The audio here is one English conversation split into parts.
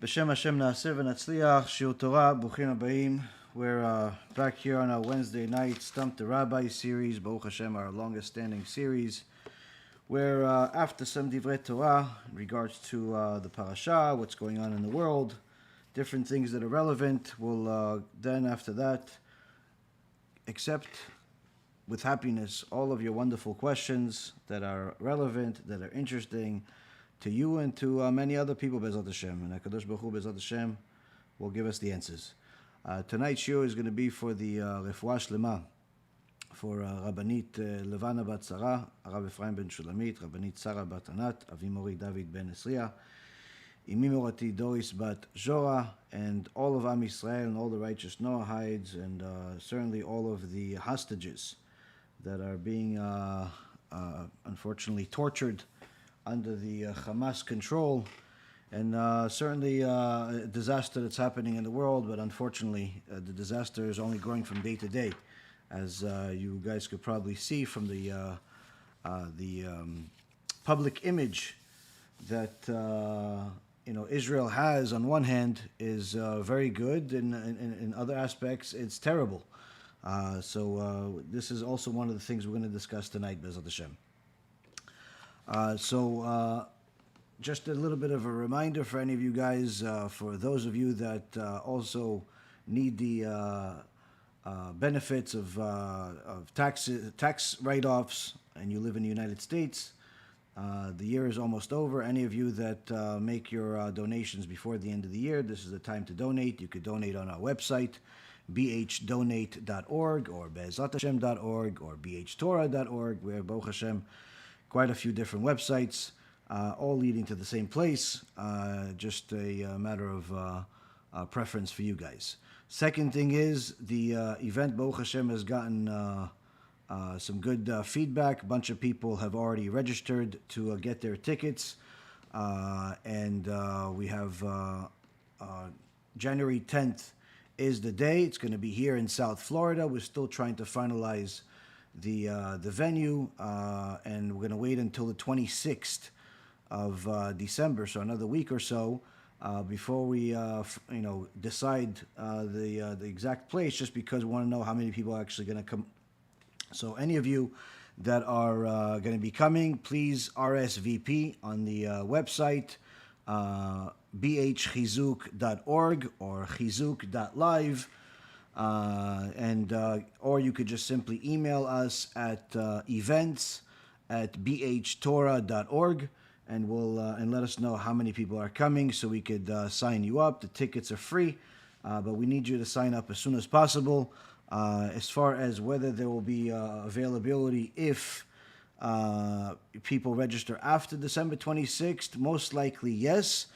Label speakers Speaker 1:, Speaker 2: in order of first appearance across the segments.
Speaker 1: B'Shem Hashem Na'aseh v'Natzliach, Shiur Torah, Bruchim Habayim. We're back here on our Wednesday night Stump the Rabbi series, Baruch Hashem, our longest standing series, where after some Divrei Torah, in regards to the Parasha, what's going on in the world, different things that are relevant, we'll then after that accept with happiness all of your wonderful questions that are relevant, that are interesting, to you and to many other people, Be'ezrat Hashem. And HaKadosh Baruch Hu, Be'ezrat Hashem, will give us the answers. Tonight's show is going to be for the Refuah Shlema, for Rabbanit Levana Bat Sarah, Rav Efraim ben Shulamit, Rabbanit Sarah Bat Anat, Avi Mori David ben Esriya, Imi Morati Doris Bat Zora, and all of Am Yisrael and all the righteous Noahides, and certainly all of the hostages that are being unfortunately tortured under the Hamas control, and certainly a disaster that's happening in the world, but unfortunately the disaster is only growing from day to day, as you guys could probably see from the public image that Israel has. On one hand is very good, and in other aspects it's terrible. So this is also one of the things we're going to discuss tonight, Be'ezrat Hashem. Just a little bit of a reminder for any of you guys, for those of you that also need the benefits of tax write-offs, and you live in the United States. The year is almost over. Any of you that make your donations before the end of the year, this is the time to donate. You could donate on our website, bhdonate.org, or be'ezrathashem.org, or bhtorah.org. We have, Baruch Hashem, quite a few different websites, all leading to the same place, just a matter of preference for you guys. Second thing is, the event, Baruch Hashem, has gotten some good feedback. A bunch of people have already registered to get their tickets, and we have January 10th is the day. It's going to be here in South Florida. We're still trying to finalize the venue, and we're going to wait until the 26th of December, so another week or so, before we decide the exact place, just because we want to know how many people are actually going to come. So any of you that are going to be coming, please RSVP on the website, bhchizuk.org or chizuk.live. Or you could just simply email us at events@bhtorah.org, and and let us know how many people are coming, so we could sign you up. The tickets are free, but we need you to sign up as soon as possible. As far as whether there will be availability if people register after December 26th, most likely yes.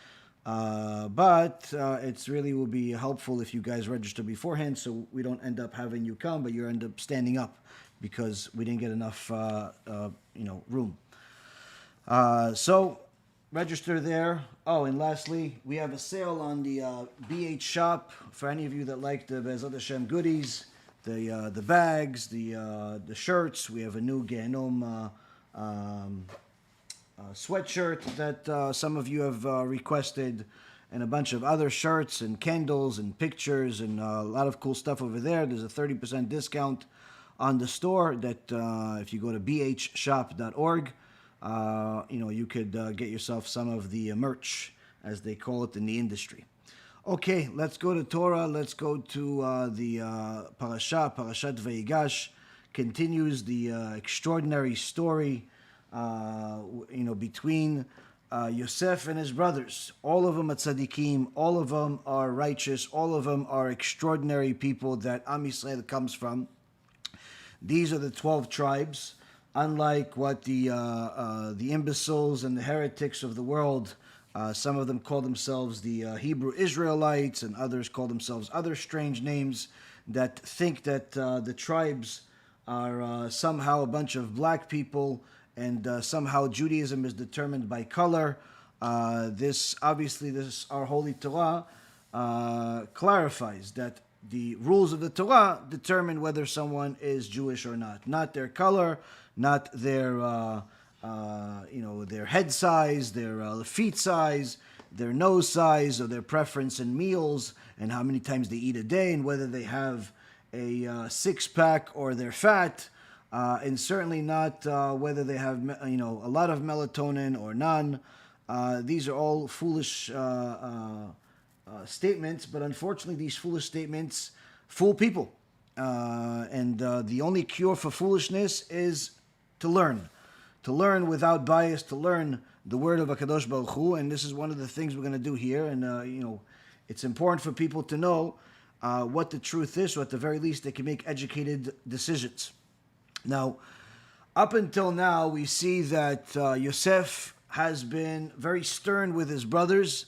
Speaker 1: But it's really will be helpful if you guys register beforehand, so we don't end up having you come, but you end up standing up because we didn't get enough room. So register there. Oh, and lastly, we have a sale on the BH shop for any of you that like the Be'ezrat Hashem goodies, the bags, the shirts. We have a new Gehenom sweatshirt that some of you have requested, and a bunch of other shirts and candles and pictures and a lot of cool stuff over there. There's a 30% discount on the store that if you go to bhshop.org, you could get yourself some of the merch, as they call it in the industry. Okay, let's go to Torah. Let's go to the Parashat Vayigash. Continues the extraordinary story between Yosef and his brothers. All of them are tzaddikim, all of them are righteous, all of them are extraordinary people that Am Yisrael comes from. These are the 12 tribes. Unlike what the imbeciles and the heretics of the world, some of them call themselves the Hebrew Israelites, and others call themselves other strange names, that think that the tribes are somehow a bunch of black people, and somehow Judaism is determined by color. This our Holy Torah clarifies that the rules of the Torah determine whether someone is Jewish or not their color, not their head size, their feet size. their nose size or their preference in meals and how many times they eat a day and whether they have a six-pack or they're fat, and certainly not whether they have a lot of melatonin or none. These are all foolish statements, but unfortunately these foolish statements fool people. And the only cure for foolishness is to learn without bias, to learn the word of HaKadosh Baruch Hu, and this is one of the things we're going to do here. And it's important for people to know what the truth is, so at the very least they can make educated decisions. Now, up until now, we see that Yosef has been very stern with his brothers.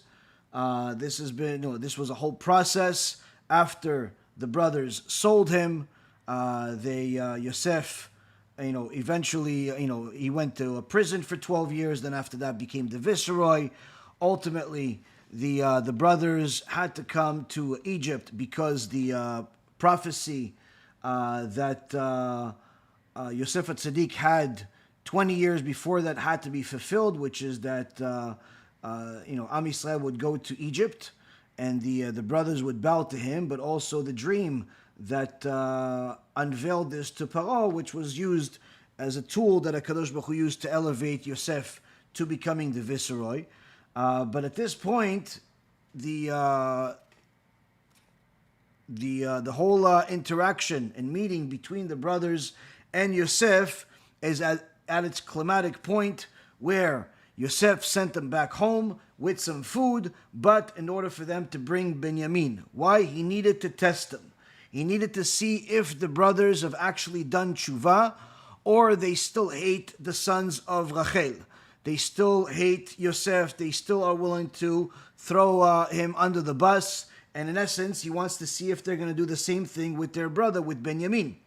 Speaker 1: This was a whole process after the brothers sold him. Yosef, eventually, he went to a prison for 12 years. Then after that, became the viceroy. Ultimately, the brothers had to come to Egypt because the prophecy that Yosef HaTzadik had 20 years before that had to be fulfilled, which is that Am Yisrael would go to Egypt and the brothers would bow to him, but also the dream that unveiled this to Paro, which was used as a tool that HaKadosh Baruch Hu used to elevate Yosef to becoming the viceroy. But at this point, the whole interaction and meeting between the brothers and Yosef is at its climatic point, where Yosef sent them back home with some food, but in order for them to bring Benjamin. Why? He needed to test them. He needed to see if the brothers have actually done tshuva, or they still hate the sons of Rachel. They still hate Yosef. They still are willing to throw him under the bus. And in essence, he wants to see if they're going to do the same thing with their brother, with Benjamin,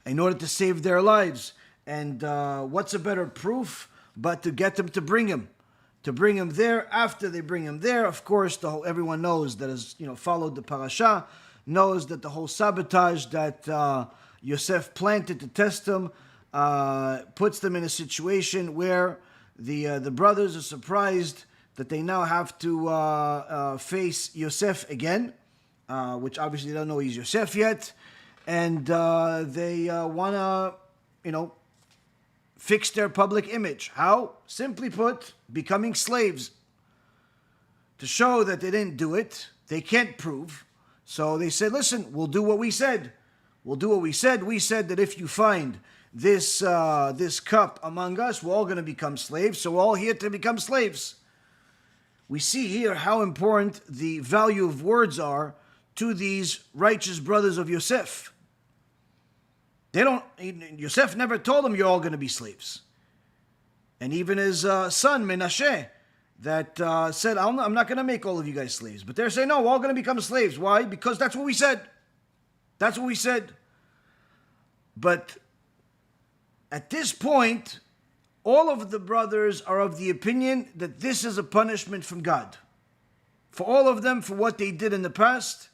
Speaker 1: in order to save their lives. And what's a better proof but to get them to bring him there? After they bring him there, of course, everyone knows that has followed the parasha, knows that the whole sabotage that Yosef planted to test them puts them in a situation where the brothers are surprised that they now have to face Yosef again, which obviously they don't know he's Yosef yet, and they want to, fix their public image. How? Simply put, becoming slaves. To show that they didn't do it, they can't prove. So they said, listen, we'll do what we said. We'll do what we said. We said that if you find this cup among us, we're all going to become slaves. So we're all here to become slaves. We see here how important the value of words are to these righteous brothers of Yosef. Yosef never told them you're all going to be slaves. And even his son, Menashe, that said, I'm not going to make all of you guys slaves. But they're saying, no, we're all going to become slaves. Why? Because that's what we said. That's what we said. But at this point, all of the brothers are of the opinion that this is a punishment from God. For all of them, for what they did in the past.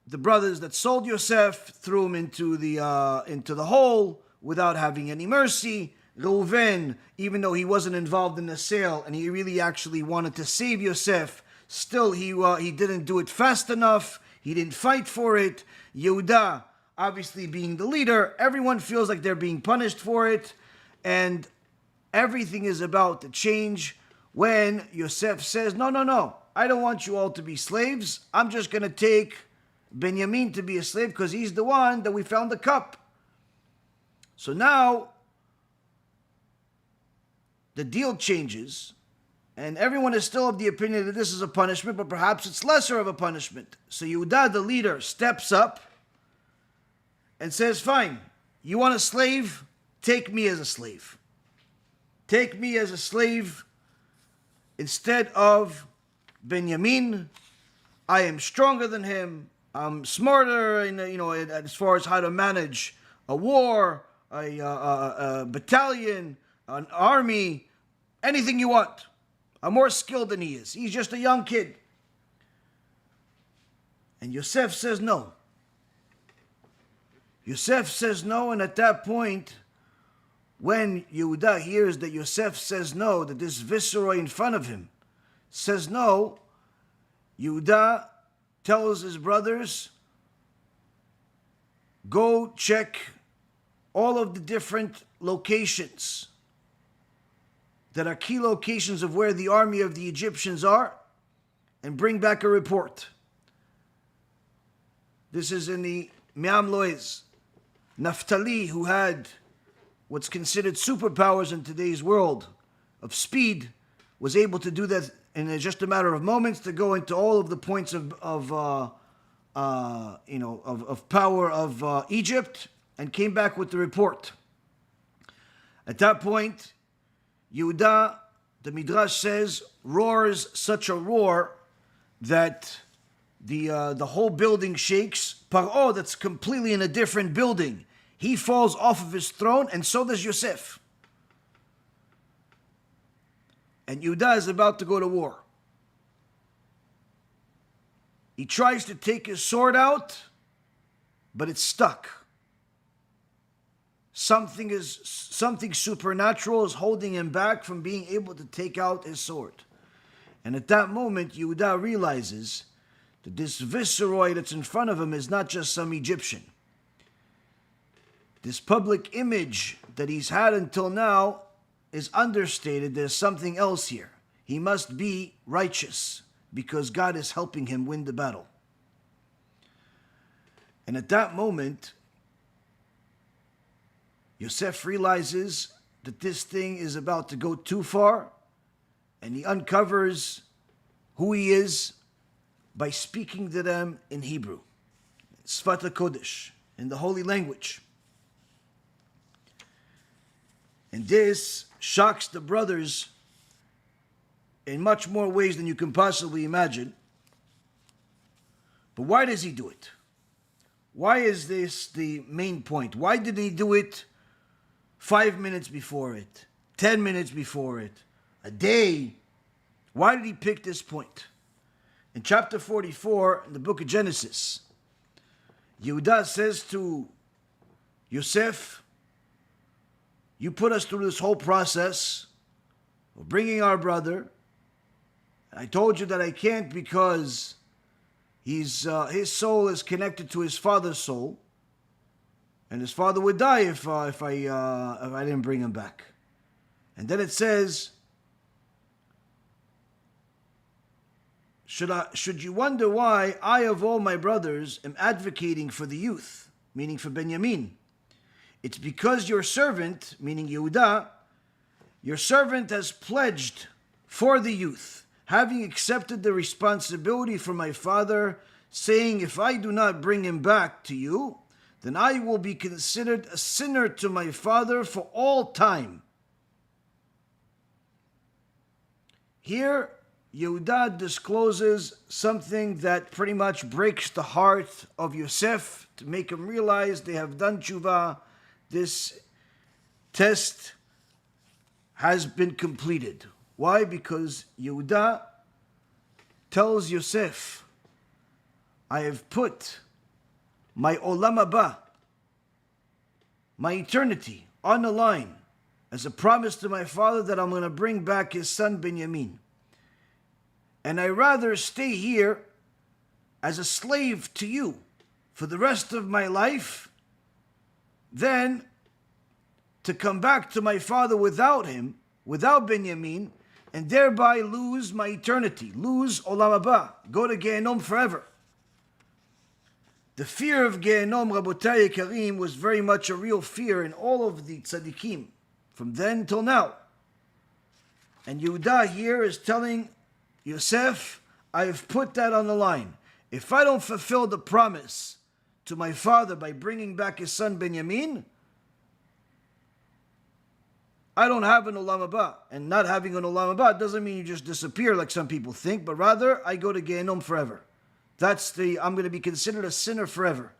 Speaker 1: The brothers that sold Yosef threw him into the hole without having any mercy. Reuven, even though he wasn't involved in the sale and he really actually wanted to save Yosef, still he didn't do it fast enough. He didn't fight for it. Yehudah, obviously being the leader, everyone feels like they're being punished for it, and everything is about to change when Yosef says, no, I don't want you all to be slaves. I'm just going to take Benjamin to be a slave because he's the one that we found the cup. So now the deal changes, and everyone is still of the opinion that this is a punishment, but perhaps it's lesser of a punishment. So Yehudah, the leader, steps up and says, fine, you want a slave? Take me as a slave. Take me as a slave instead of Benjamin. I am stronger than him. I'm smarter, as far as how to manage a war, a battalion, an army, anything you want. I'm more skilled than he is. He's just a young kid. And Yosef says no. Yosef says no, and at that point, when Yehudah hears that Yosef says no, that this viceroy in front of him says no, Yehudah tells his brothers, go check all of the different locations that are key locations of where the army of the Egyptians are, and bring back a report. This is in the Me'am Loez. Naphtali, who had what's considered superpowers in today's world of speed, was able to do that in just a matter of moments, to go into all of the points of power of Egypt, and came back with the report. At that point, Yehudah, the Midrash says, roars such a roar that the whole building shakes. Paro, that's completely in a different building, he falls off of his throne, and so does Yosef. And Yehudah is about to go to war. He tries to take his sword out, but it's stuck. Something supernatural is holding him back from being able to take out his sword. And at that moment, Yehudah realizes that this viceroy that's in front of him is not just some Egyptian. This public image that he's had until now is understated. There's something else here. He must be righteous because God is helping him win the battle. And at that moment, Yosef realizes that this thing is about to go too far, and he uncovers who he is by speaking to them in Hebrew, Sfat HaKodesh, in the holy language. And this shocks the brothers in much more ways than you can possibly imagine. But why does he do it? Why is this the main point? Why did he do it 5 minutes before it, 10 minutes before it, a day? Why did he pick this point? In chapter 44, in the book of Genesis, Yehudah says to Yosef, you put us through this whole process of bringing our brother. I told you that I can't because his soul is connected to his father's soul, and his father would die if I didn't bring him back. And then it says, should you wonder why I of all my brothers am advocating for the youth, meaning for Benjamin? It's because your servant, meaning Yehudah, your servant has pledged for the youth, having accepted the responsibility for my father, saying, if I do not bring him back to you, then I will be considered a sinner to my father for all time. Here, Yehudah discloses something that pretty much breaks the heart of Yosef to make him realize they have done tshuva. This test has been completed. Why? Because Yehudah tells Yosef, I have put my olam haba, my eternity, on the line as a promise to my father that I'm going to bring back his son Benjamin. And I rather stay here as a slave to you for the rest of my life than to come back to my father without him, without Benjamin, and thereby lose my eternity, lose olam haba, go to Gehenom forever. The fear of Gehenom, Rabotai Yekarim, was very much a real fear in all of the tzaddikim, from then till now. And Yehudah here is telling Yosef, I have put that on the line. If I don't fulfill the promise to my father by bringing back his son Benjamin, I don't have an olam haba. And not having an olam haba doesn't mean you just disappear like some people think, but rather I go to Gehenom forever. I'm going to be considered a sinner forever.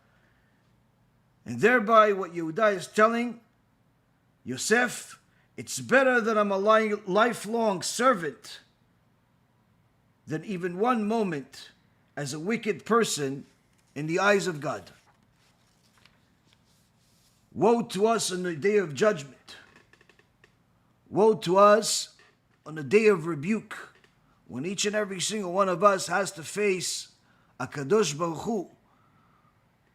Speaker 1: And thereby what Yehudah is telling Yosef, it's better that I'm a lifelong servant than even one moment as a wicked person in the eyes of God. Woe to us on the day of judgment Woe to us on the day of rebuke, when each and every single one of us has to face a Kadosh Baruch Hu,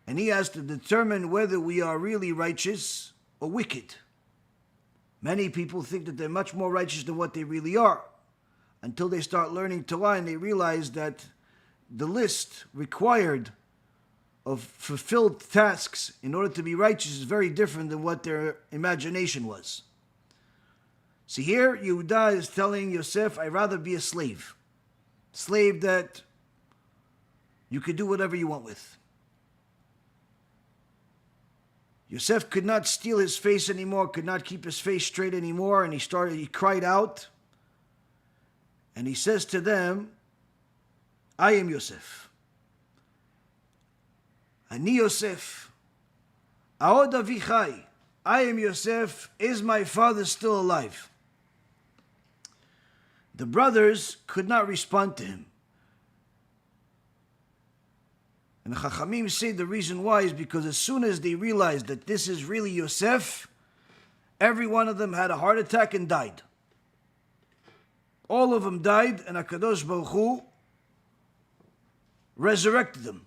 Speaker 1: and he has to determine whether we are really righteous or wicked. Many people think that they're much more righteous than what they really are, until they start learning Torah and they realize that the list required of fulfilled tasks in order to be righteous is very different than what their imagination was. See, here Yehuda is telling Yosef, I'd rather be a slave. Slave that you could do whatever you want with. Yosef could not steal his face anymore, could not keep his face straight anymore, and he cried out, and he says to them, I am Yosef. Ani Yosef. Aod avi chai. I am Yosef. Is my father still alive? The brothers could not respond to him. And the Chachamim say the reason why is because as soon as they realized that this is really Yosef, every one of them had a heart attack and died. All of them died, and HaKadosh Baruch Hu resurrected them.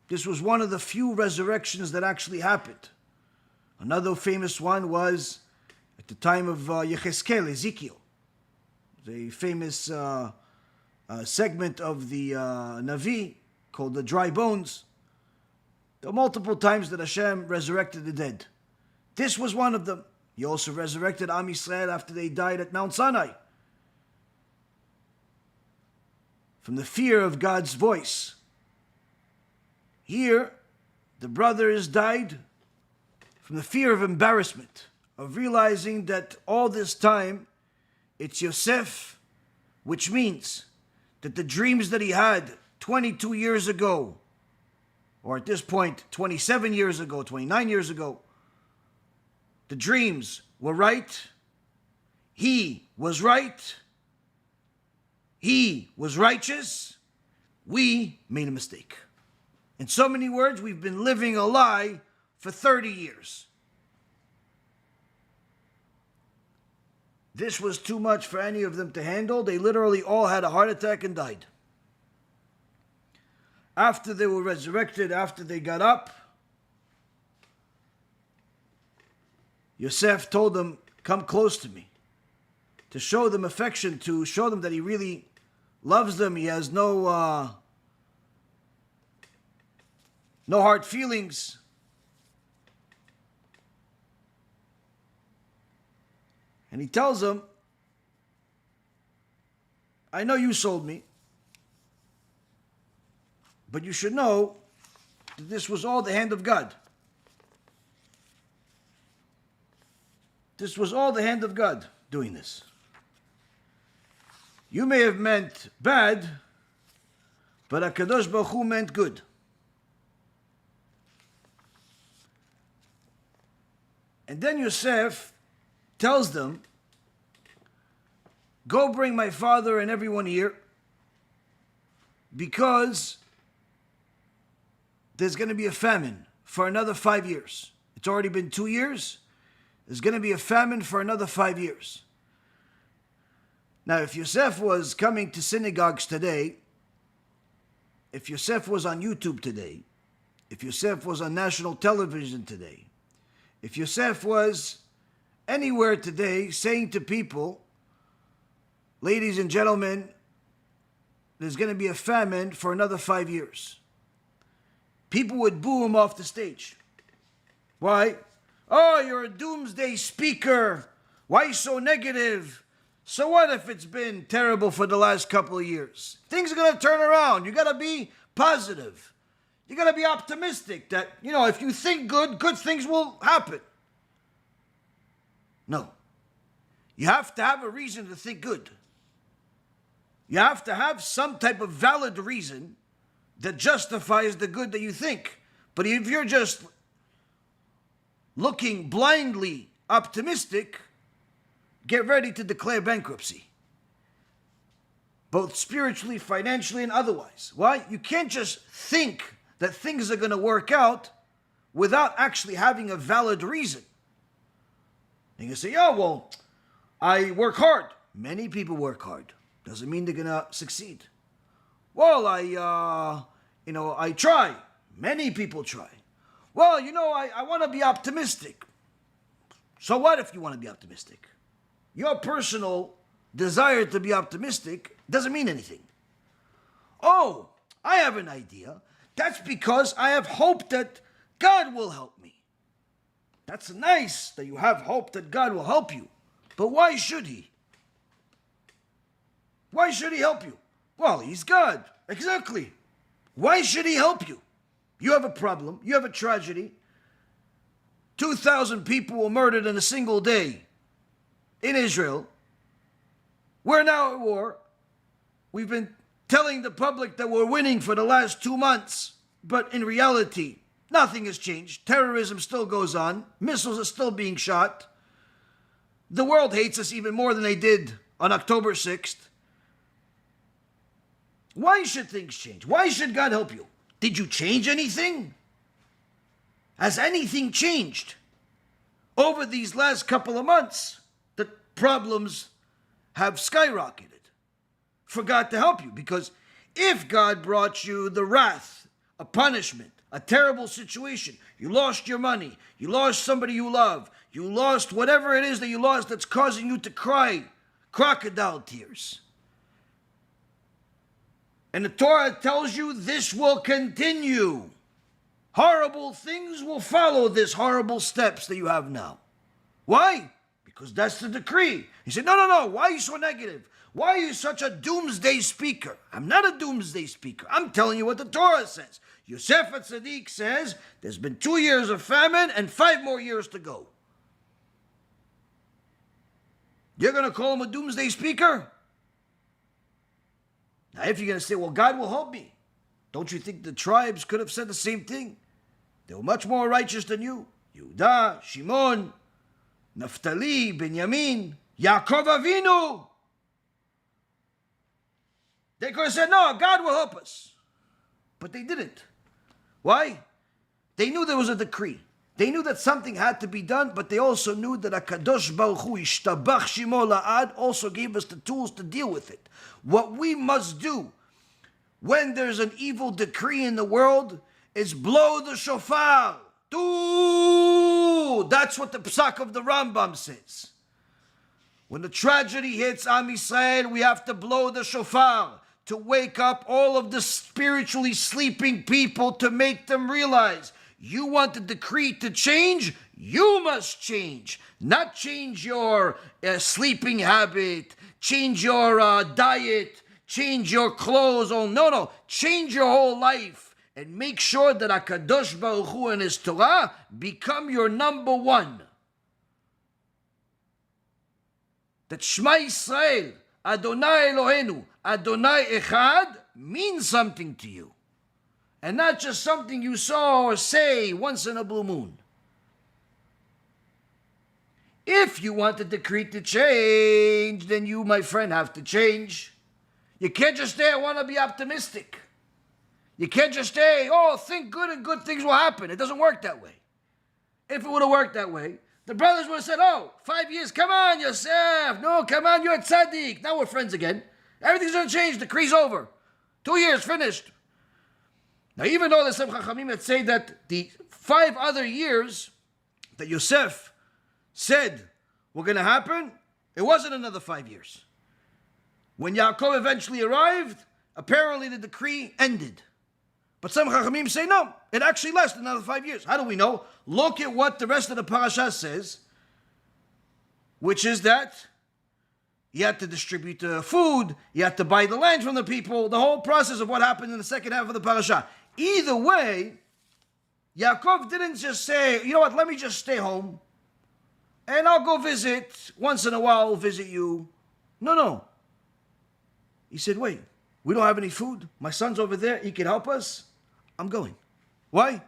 Speaker 1: This was one of the few resurrections that actually happened. Another famous one was at the time of Yechezkel, Ezekiel. The famous segment of the Navi called the dry bones. There were multiple times that Hashem resurrected the dead. This was one of them. He also resurrected Am Yisrael after they died at Mount Sinai. From the fear of God's voice. Here, the brothers died from the fear of embarrassment, of realizing that all this time it's Yosef, which means that the dreams that he had 22 years ago, or at this point 27 years ago, 29 years ago, the dreams were right. He was right. He was righteous. We made a mistake. In so many words, we've been living a lie for 30 years. This was too much for any of them to handle. They literally all had a heart attack and died. After they were resurrected, after they got up, Yosef told them, come close to me, to show them affection, to show them that he really loves them. He has no hard feelings. And he tells them, I know you sold me, but you should know that this was all the hand of God. This was all the hand of God doing this. You may have meant bad, but HaKadosh Baruch Hu meant good. And then Yosef tells them, go bring my father and everyone here, because there's going to be a famine for another 5 years. It's already been 2 years. There's going to be a famine for another 5 years. Now, if Yosef was coming to synagogues today, if Yosef was on YouTube today, if Yosef was on national television today, if Yosef was anywhere today saying to people, ladies and gentlemen, there's going to be a famine for another 5 years, people would boo him off the stage. Why? Oh, you're a doomsday speaker. Why so negative? So what if it's been terrible for the last couple of years? Things are going to turn around. You got to be positive. You got to be optimistic that, if you think good, good things will happen. No. You have to have a reason to think good. You have to have some type of valid reason that justifies the good that you think. But if you're just looking blindly optimistic, get ready to declare bankruptcy. Both spiritually, financially, and otherwise. Why? You can't just think that things are going to work out without actually having a valid reason. And you say, I work hard. Many people work hard. Doesn't mean they're going to succeed. Well, I try. Many people try. Well, I want to be optimistic. So what if you want to be optimistic? Your personal desire to be optimistic doesn't mean anything. Oh, I have an idea. That's because I have hope that God will help me. That's nice that you have hope that God will help you. But why should he? Why should he help you? Well, he's God. Exactly. Why should he help you? You have a problem. You have a tragedy. 2,000 people were murdered in a single day in Israel. We're now at war. We've been telling the public that we're winning for the last 2 months. But in reality, nothing has changed. Terrorism still goes on. Missiles are still being shot. The world hates us even more than they did on October 6th. Why should things change? Why should God help you? Did you change anything? Has anything changed? Over these last couple of months, the problems have skyrocketed for God to help you. Because if God brought you the wrath, a punishment, a terrible situation, you lost your money, you lost somebody you love, you lost whatever it is that you lost that's causing you to cry crocodile tears. And the Torah tells you this will continue. Horrible things will follow this horrible steps that you have now. Why? Because that's the decree. He said, no. Why are you so negative? Why are you such a doomsday speaker? I'm not a doomsday speaker. I'm telling you what the Torah says. Yosef HaTzadik says there's been 2 years of famine and 5 more years to go. You're going to call him a doomsday speaker? Now, if you're going to say, well, God will help me, don't you think the tribes could have said the same thing? They were much more righteous than you. Yehudah, Shimon, Naphtali, Benjamin, Yaakov Avinu. They could have said, no, God will help us. But they didn't. Why? They knew there was a decree. They knew that something had to be done, but they also knew that HaKadosh Baruch Hu, Ishtabach Shimo La'ad, also gave us the tools to deal with it. What we must do when there's an evil decree in the world is blow the shofar. That's what the psak of the Rambam says. When the tragedy hits Am Yisrael, we have to blow the shofar to wake up all of the spiritually sleeping people, to make them realize you want the decree to change, you must change. Not change your sleeping habit, change your diet, change your clothes. Oh, no. Change your whole life and make sure that HaKadosh Baruch Hu and His Torah become your number one. That Shema Yisrael, Adonai Eloheinu, Adonai Echad means something to you. And not just something you saw or say once in a blue moon. If you want the decree to change, then you, my friend, have to change. You can't just say, I want to be optimistic. You can't just say, think good and good things will happen. It doesn't work that way. If it would have worked that way, the brothers would have said, 5 years, come on, Yosef. No, come on, you're a tzaddik. Now we're friends again. Everything's going to change. Decree's over. 2 years, finished. Now, even though there's some Chachamim that say that the 5 other years that Yosef said were going to happen, it wasn't another 5 years. When Yaakov eventually arrived, apparently the decree ended. But some Chachamim say no, it actually lasted another 5 years. How do we know? Look at what the rest of the parasha says, which is that you had to distribute the food, you had to buy the land from the people, the whole process of what happened in the second half of the parasha. Either way, Yaakov didn't just say, you know what, let me just stay home, and I'll go visit, once in a while I'll visit you. No. He said, wait, we don't have any food. My son's over there, he can help us. I'm going. Why?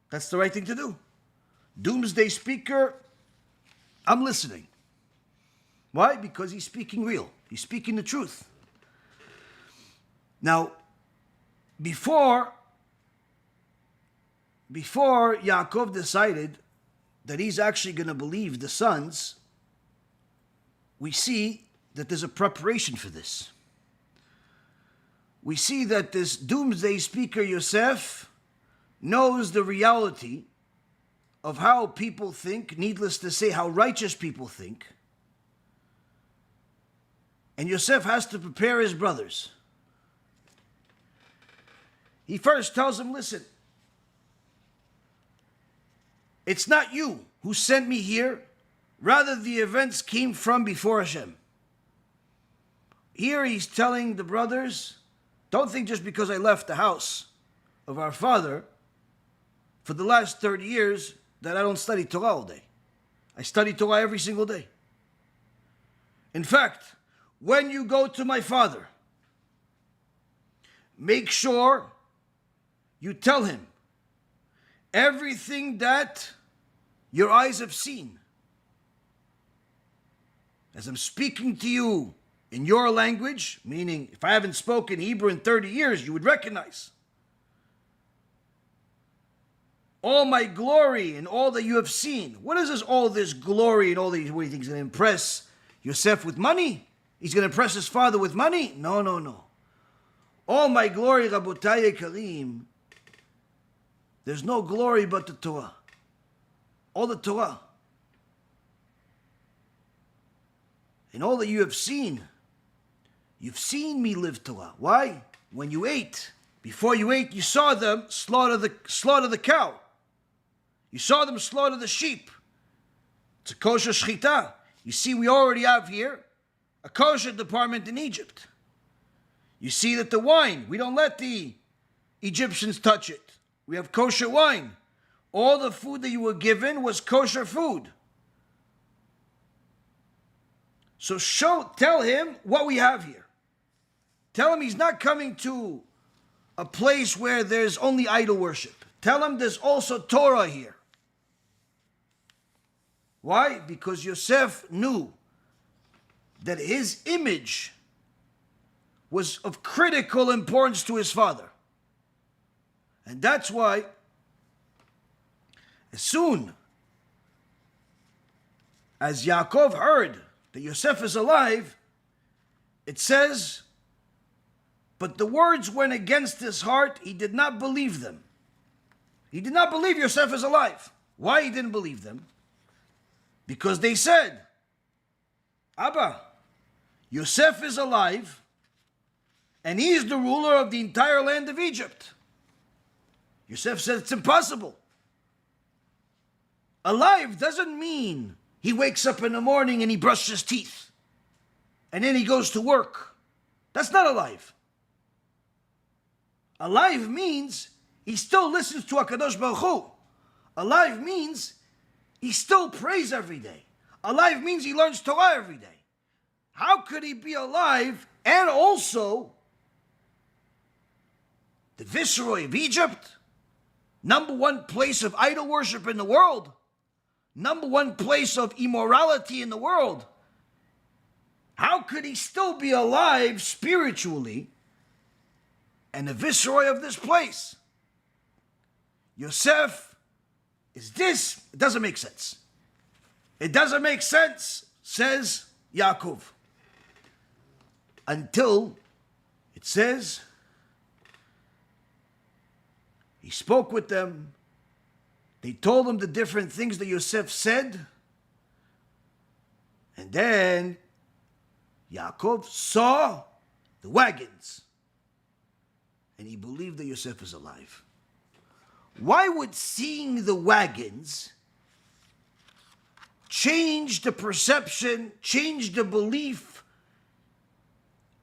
Speaker 1: That's the right thing to do. Doomsday speaker, I'm listening. Why? Because he's speaking real. He's speaking the truth. Now, before Yaakov decided that he's actually going to believe the sons, we see that there's a preparation for this. We see that this doomsday speaker, Yosef, knows the reality of how people think, needless to say, how righteous people think. And Yosef has to prepare his brothers. He first tells them, listen, it's not you who sent me here. Rather, the events came from before Hashem. Here he's telling the brothers, don't think just because I left the house of our father for the last 30 years that I don't study Torah all day. I study Torah every single day. In fact, when you go to my father, make sure you tell him everything that your eyes have seen. As I'm speaking to you in your language, meaning if I haven't spoken Hebrew in 30 years, you would recognize. All my glory and all that you have seen. What is this, all this glory and all these, what do you think he's going to impress Yosef with money? He's going to impress his father with money? No, no, no. All my glory, Rabotai Karim, there's no glory but the Torah. All the Torah. And all that you have seen, you've seen me live Torah. Why? When you ate, before you ate, you saw them slaughter the cow. You saw them slaughter the sheep. It's a kosher shchita. You see, we already have here a kosher department in Egypt. You see that the wine, we don't let the Egyptians touch it. We have kosher wine. All the food that you were given was kosher food. So tell him what we have here. Tell him he's not coming to a place where there's only idol worship. Tell him there's also Torah here. Why? Because Yosef knew that his image was of critical importance to his father. And that's why, as soon as Yaakov heard that Yosef is alive, it says, but the words went against his heart. He did not believe them. He did not believe Yosef is alive. Why he didn't believe them? Because they said, Abba, Yosef is alive, and he is the ruler of the entire land of Egypt. Yosef said it's impossible. Alive doesn't mean he wakes up in the morning and he brushes his teeth, and then he goes to work. That's not alive. Alive means he still listens to HaKadosh Baruch Hu. Alive means he still prays every day. Alive means he learns Torah every day. How could he be alive and also the viceroy of Egypt, number one place of idol worship in the world, number one place of immorality in the world? How could he still be alive spiritually and the viceroy of this place? Yosef is this? It doesn't make sense. It doesn't make sense, says Yaakov. Until it says, he spoke with them. They told him the different things that Yosef said. And then Yaakov saw the wagons. And he believed that Yosef is alive. Why would seeing the wagons change the perception, change the belief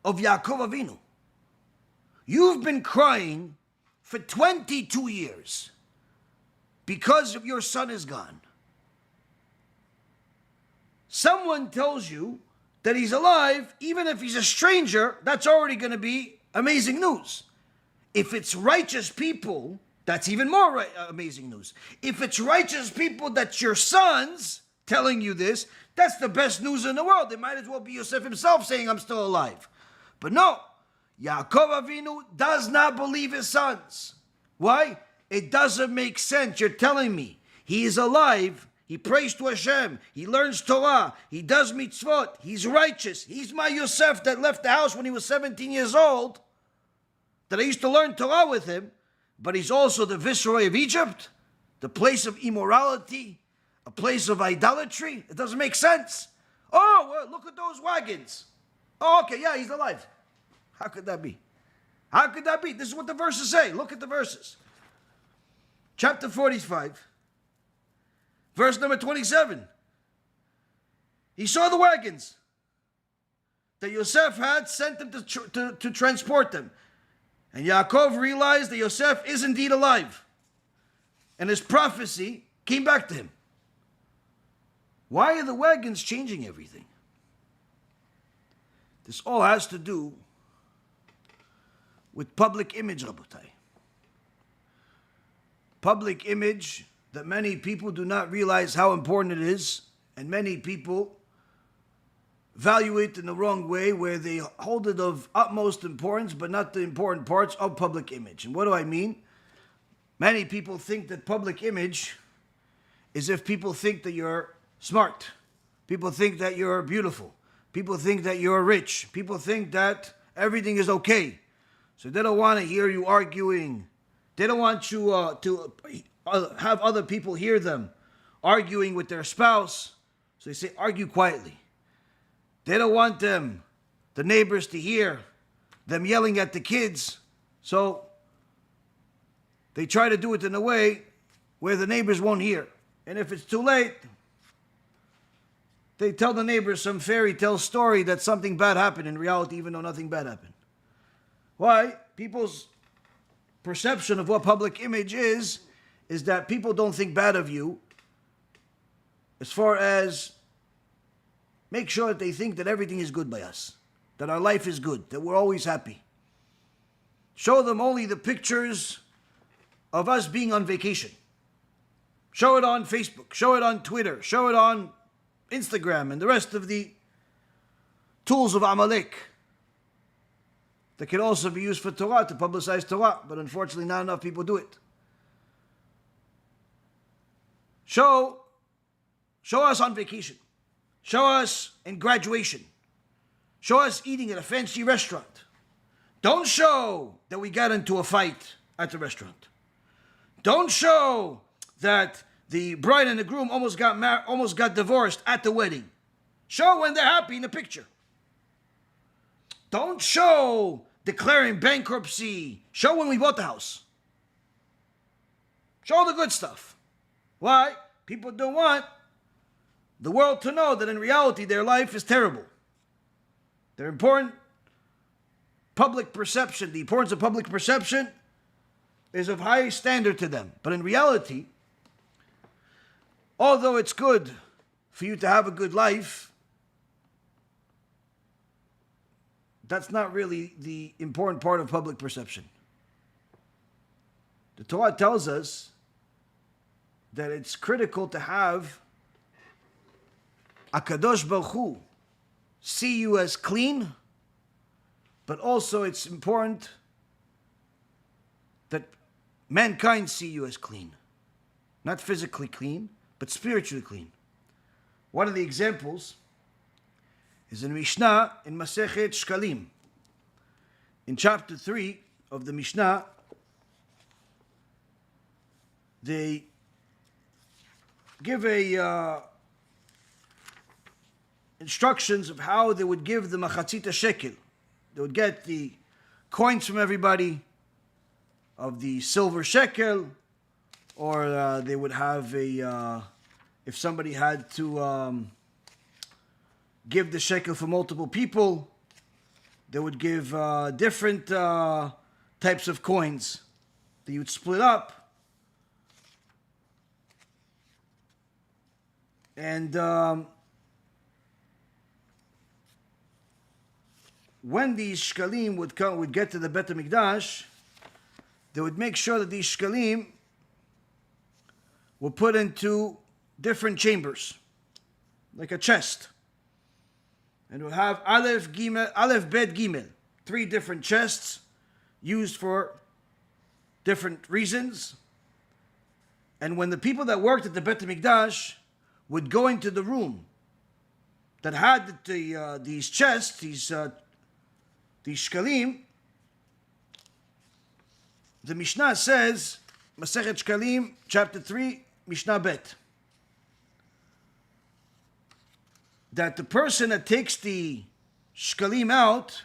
Speaker 1: of Yaakov Avinu? You've been crying for 22 years because of your son is gone. Someone tells you that he's alive, even if he's a stranger, that's already going to be amazing news. If it's righteous people, that's even more amazing news. If it's righteous people that's your sons telling you this, that's the best news in the world. It might as well be Yosef himself saying, I'm still alive. But no, Yaakov Avinu does not believe his sons. Why? It doesn't make sense. You're telling me he is alive. He prays to Hashem. He learns Torah. He does mitzvot. He's righteous. He's my Yosef that left the house when he was 17 years old, that I used to learn Torah with him. But he's also the viceroy of Egypt, the place of immorality, a place of idolatry. It doesn't make sense. Oh, well, look at those wagons. Oh, okay, yeah, he's alive. How could that be? How could that be? This is what the verses say. Look at the verses. Chapter 45, verse number 27. He saw the wagons that Yosef had sent them to transport them. And Yaakov realized that Yosef is indeed alive. And his prophecy came back to him. Why are the wagons changing everything? This all has to do with public image, Rabotai. Public image that many people do not realize how important it is, and many people value it in the wrong way, where they hold it of utmost importance, but not the important parts of public image. And what do I mean? Many people think that public image is if people think that you're smart. People think that you're beautiful. People think that you're rich. People think that everything is okay. So they don't want to hear you arguing. They don't want you to have other people hear them arguing with their spouse. So they say, argue quietly. They don't want the neighbors to hear them yelling at the kids. So they try to do it in a way where the neighbors won't hear. And if it's too late, they tell the neighbors some fairy tale story that something bad happened in reality, even though nothing bad happened. Why? People's perception of what public image is that people don't think bad of you, as far as make sure that they think that everything is good by us, that our life is good, that we're always happy. Show them only the pictures of us being on vacation. Show it on Facebook, show it on Twitter, show it on Instagram and the rest of the tools of Amalek that can also be used for Torah, to publicize Torah, but unfortunately not enough people do it. Show us on vacation. Show us in graduation. Show us eating at a fancy restaurant. Don't show that we got into a fight at the restaurant. Don't show that the bride and the groom almost got divorced at the wedding. Show when they're happy in the picture. Don't show declaring bankruptcy. Show when we bought the house. Show the good stuff. Why? People don't want the world to know that in reality their life is terrible. Their important public perception, the importance of public perception is of high standard to them. But in reality, although it's good for you to have a good life, that's not really the important part of public perception. The Torah tells us that it's critical to have HaKadosh Baruch Hu see you as clean, but also it's important that mankind see you as clean. Not physically clean, but spiritually clean. One of the examples is in Mishnah in Masechet Shkalim. In chapter 3 of the Mishnah, they give instructions of how they would give the machatzita shekel. They would get the coins from everybody of the silver shekel, or they would have if somebody had to give the shekel for multiple people, they would give different types of coins that you would split up. And when these shkalim would get to the Bet HaMikdash, they would make sure that these shkalim were put into different chambers, like a chest. And we'll have Aleph, Bet, Gimel, 3 different chests used for different reasons. And when the people that worked at the Bet HaMikdash would go into the room that had these chests, these shkalim, the Mishnah says, Masechet Shkalim, chapter 3, Mishnah Bet, that the person that takes the shkalim out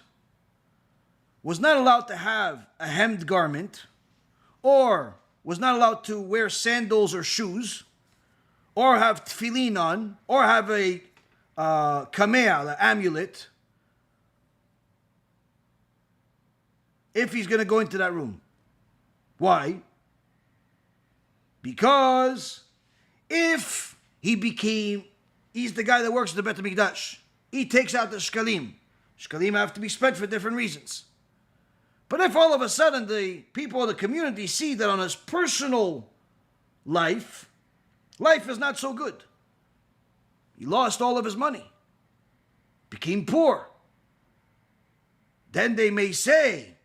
Speaker 1: was not allowed to have a hemmed garment, or was not allowed to wear sandals or shoes, or have tefillin on, or have a kamea, an amulet, if he's going to go into that room. Why? Because if he's the guy that works at the Bet HaMikdash, he takes out the shkalim. Shkalim have to be spent for different reasons. But if all of a sudden the people of the community see that on his personal life is not so good. He lost all of his money, became poor. Then they may say,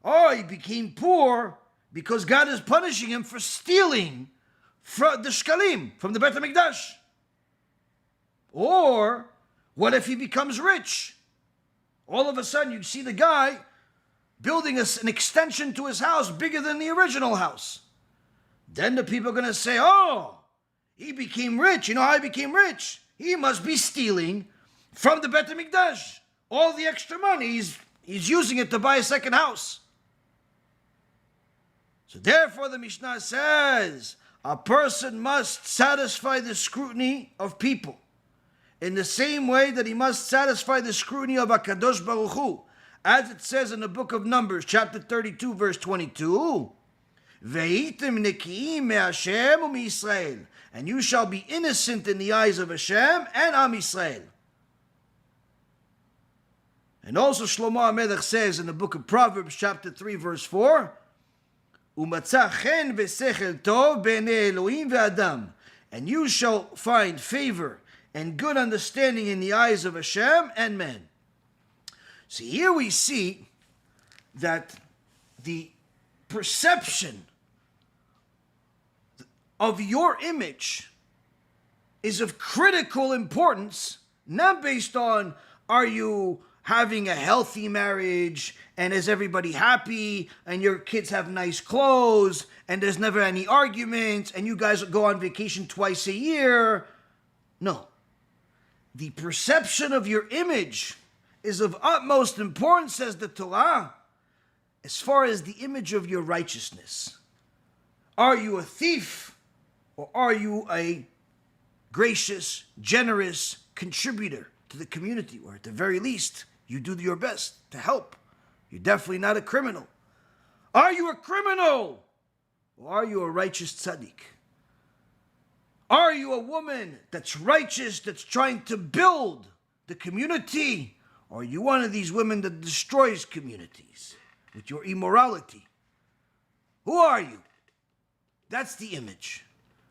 Speaker 1: oh, he became poor because God is punishing him for stealing from the shkalim, from the Bet HaMikdash. Or, what if he becomes rich? All of a sudden you see the guy building an extension to his house bigger than the original house. Then the people are going to say, oh, he became rich. You know how he became rich? He must be stealing from the Bet HaMikdash. All the extra money, he's using it to buy a second house. So therefore the Mishnah says, a person must satisfy the scrutiny of people in the same way that he must satisfy the scrutiny of HaKadosh Baruch Hu. As it says in the book of Numbers, chapter 32, verse 22, Ve'itim neki'im me'Hashem u'mi'Yisrael, and you shall be innocent in the eyes of Hashem and Am Yisrael. And also Shlomo HaMelech says in the book of Proverbs, chapter 3, verse 4, U'matzah chen v'sechel tov b'nei Elohim ve'adam, and you shall find favor and good understanding in the eyes of Hashem and man. See, here we see that the perception of your image is of critical importance, not based on are you having a healthy marriage and is everybody happy and your kids have nice clothes and there's never any arguments and you guys go on vacation twice a year. No. The perception of your image is of utmost importance, says the Torah, as far as the image of your righteousness. Are you a thief, or are you a gracious, generous contributor to the community, or at the very least, you do your best to help? You're definitely not a criminal. Are you a criminal, or are you a righteous tzaddik? Are you a woman that's righteous, that's trying to build the community? Or are you one of these women that destroys communities with your immorality? Who are you? That's the image.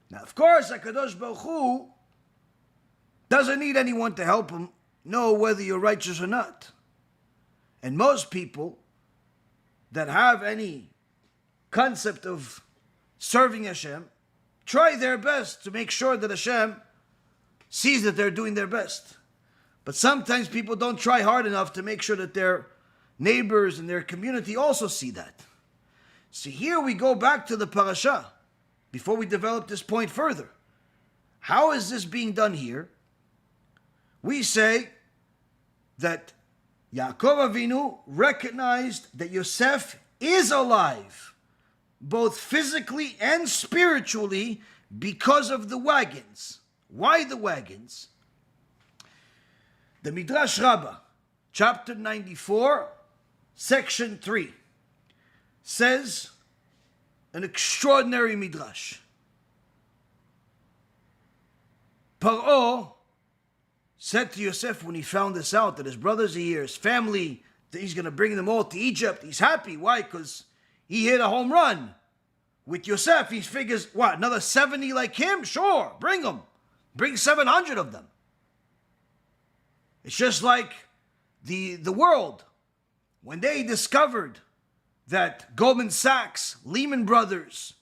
Speaker 1: Now, of course, HaKadosh Baruch Hu doesn't need anyone to help him know whether you're righteous or not. And most people that have any concept of serving Hashem try their best to make sure that Hashem sees that they're doing their best. But sometimes people don't try hard enough to make sure that their neighbors and their community also see that. So here we go back to the parasha, before we develop this point further. How is this being done here? We say that Yaakov Avinu recognized that Yosef is alive, both physically and spiritually, because of the wagons. Why the wagons? The Midrash Rabbah, chapter 94, section 3, says an extraordinary Midrash. Paro said to Yosef when he found this out, that his brothers are here, his family, that he's going to bring them all to Egypt. He's happy. Why? Because he hit a home run. With Yosef, he figures, what, another 70 like him? Sure, bring them. Bring 700 of them. It's just like the world. When they discovered that Goldman Sachs, Lehman Brothers,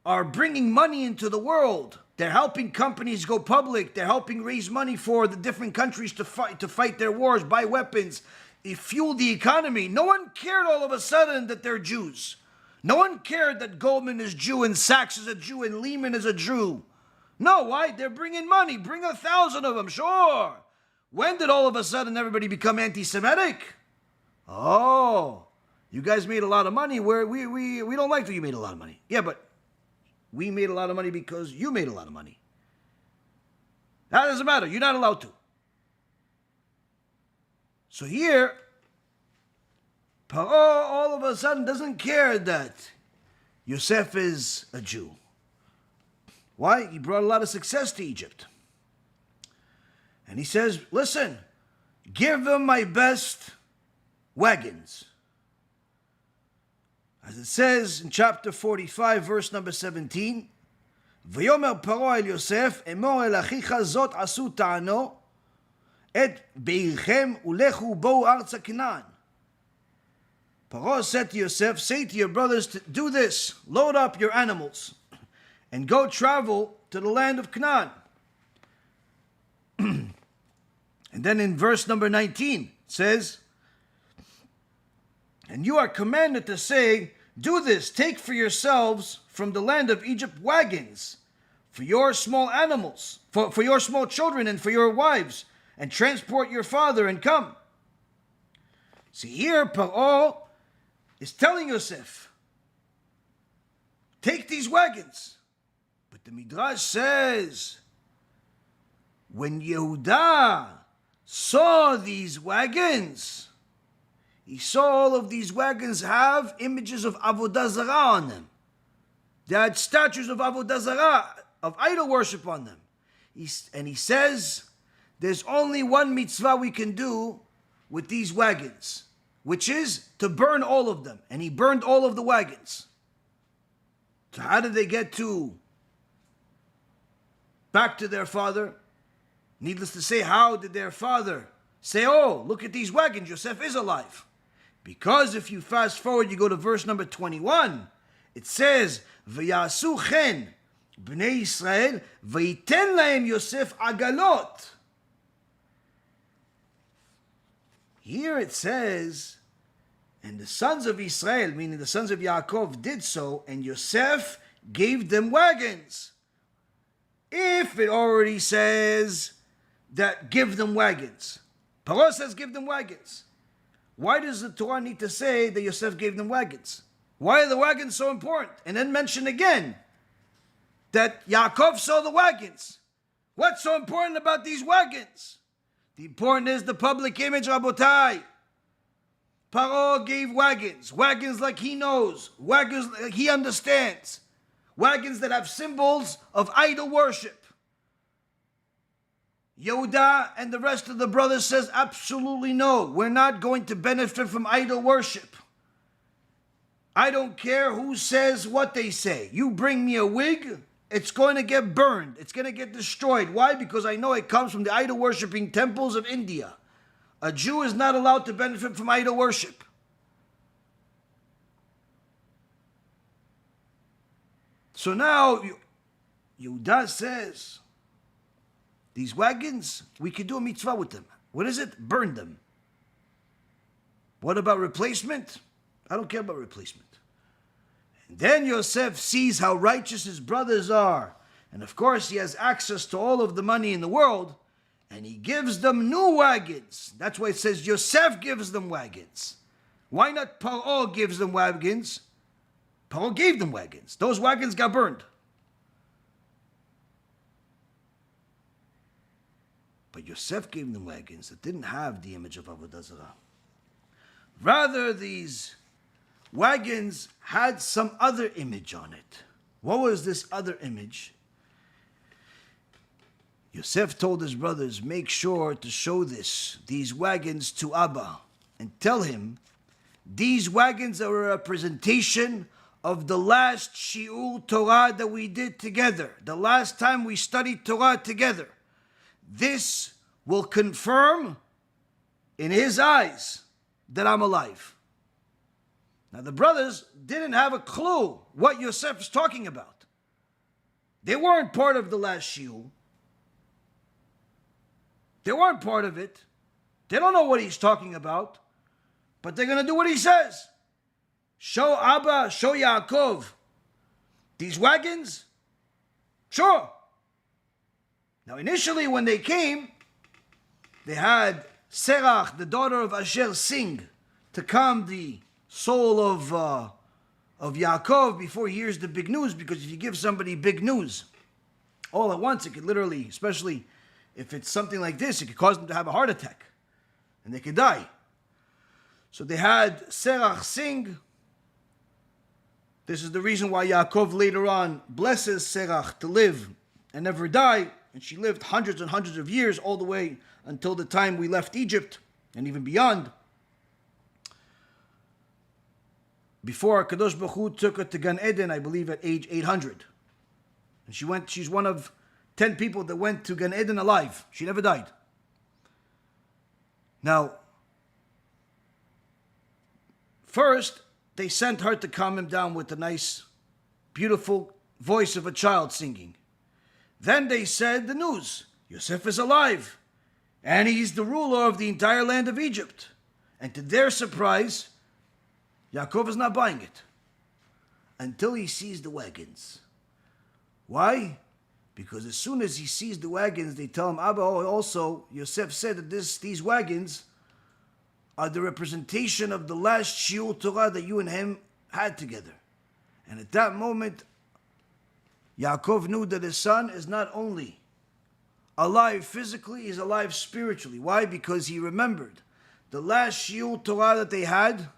Speaker 1: are bringing money into the world They're helping companies go public. They're helping raise money for the different countries to fight their wars, buy weapons, fuel the economy. No one cared all of a sudden that they're Jews. No one cared that Goldman is Jew and Sachs is a Jew and Lehman is a Jew. No, why? They're bringing money. Bring 1,000 of them, sure. When did all of a sudden everybody become anti-Semitic? Oh, you guys made a lot of money where we don't like that you made a lot of money. Yeah, but we made a lot of money because you made a lot of money. That doesn't matter. You're not allowed to. So here, Paro all of a sudden doesn't care that Yosef is a Jew. Why? He brought a lot of success to Egypt. And he says, listen, give them my best wagons. As it says in chapter 45, verse number 17, V'yomer Paro el Yosef, emor el achicha zot asu ta'ano, et be'irchem ulechu bo'u arza Canaan. Paro said to Yosef, say to your brothers to do this, load up your animals, and go travel to the land of Canaan. And then in verse number 19, it says, and you are commanded to say, do this, take for yourselves from the land of Egypt wagons, for your small animals, for your small children and for your wives, and transport your father and come. See here, Paro is telling Yosef, take these wagons. But the Midrash says, when Yehuda saw these wagons, he saw all of these wagons have images of Avodah Zarah on them. They had statues of Avodah Zarah, of idol worship on them. And he says, there's only one mitzvah we can do with these wagons, which is to burn all of them. And he burned all of the wagons. So how did they get back to their father? Needless to say, how did their father say, oh, look at these wagons, Yosef is alive? Because if you fast forward, you go to verse number 21, it says, V'yasu chen b'nei Yisrael v'yiten lahem Yosef agalot. Here it says, and the sons of Israel, meaning the sons of Yaakov, did so, and Yosef gave them wagons. If it already says that give them wagons, Paro says give them wagons. Why does the Torah need to say that Yosef gave them wagons? Why are the wagons so important? And then mention again that Yaakov saw the wagons. What's so important about these wagons? The important is the public image, Rabotai. Paro gave wagons. Wagons like he knows. Wagons like he understands. Wagons that have symbols of idol worship. Yehuda and the rest of the brothers says, absolutely no. We're not going to benefit from idol worship. I don't care who says what they say. You bring me a wig, it's going to get burned. It's going to get destroyed. Why? Because I know it comes from the idol worshipping temples of India. A Jew is not allowed to benefit from idol worship. So now, Yehuda says, these wagons, we could do a mitzvah with them. What is it? Burn them. What about replacement? I don't care about replacement. And then Yosef sees how righteous his brothers are. And of course, he has access to all of the money in the world. And he gives them new wagons. That's why it says Yosef gives them wagons. Why not Paro gives them wagons? Paro gave them wagons. Those wagons got burned. But Yosef gave them wagons that didn't have the image of Avodah Zarah. Rather, these wagons had some other image on it. What was this other image? Yosef told his brothers, make sure to show these wagons to Abba, and tell him, these wagons are a representation of the last Shiur Torah that we did together, the last time we studied Torah together. This will confirm in his eyes that I'm alive. Now the brothers didn't have a clue what Yosef is talking about. They weren't part of the last shiur. They weren't part of it. They don't know what he's talking about. But they're going to do what he says. Show Abba, show Yaakov. These wagons? Sure. Now initially when they came, they had Serach, the daughter of Asher, sing to calm the soul of Yaakov before he hears the big news, because if you give somebody big news all at once, it could literally, especially if it's something like this, it could cause them to have a heart attack and they could die. So they had Serach sing. This is the reason why Yaakov later on blesses Serach to live and never die. And she lived hundreds and hundreds of years, all the way until the time we left Egypt and even beyond. Before Kadosh Baruch Hu took her to Gan Eden, I believe at age 800. And she's one of 10 people that went to Gan Eden alive. She never died. Now, first, they sent her to calm him down with the nice, beautiful voice of a child singing. Then they said the news. Yosef is alive. And he's the ruler of the entire land of Egypt. And to their surprise, Yaakov is not buying it. Until he sees the wagons. Why? Because as soon as he sees the wagons, they tell him, Abba, also, Yosef said that these wagons are the representation of the last shiur Torah that you and him had together. And at that moment, Yaakov knew that his son is not only alive physically, he's alive spiritually. Why? Because he remembered the last shiur Torah that they had,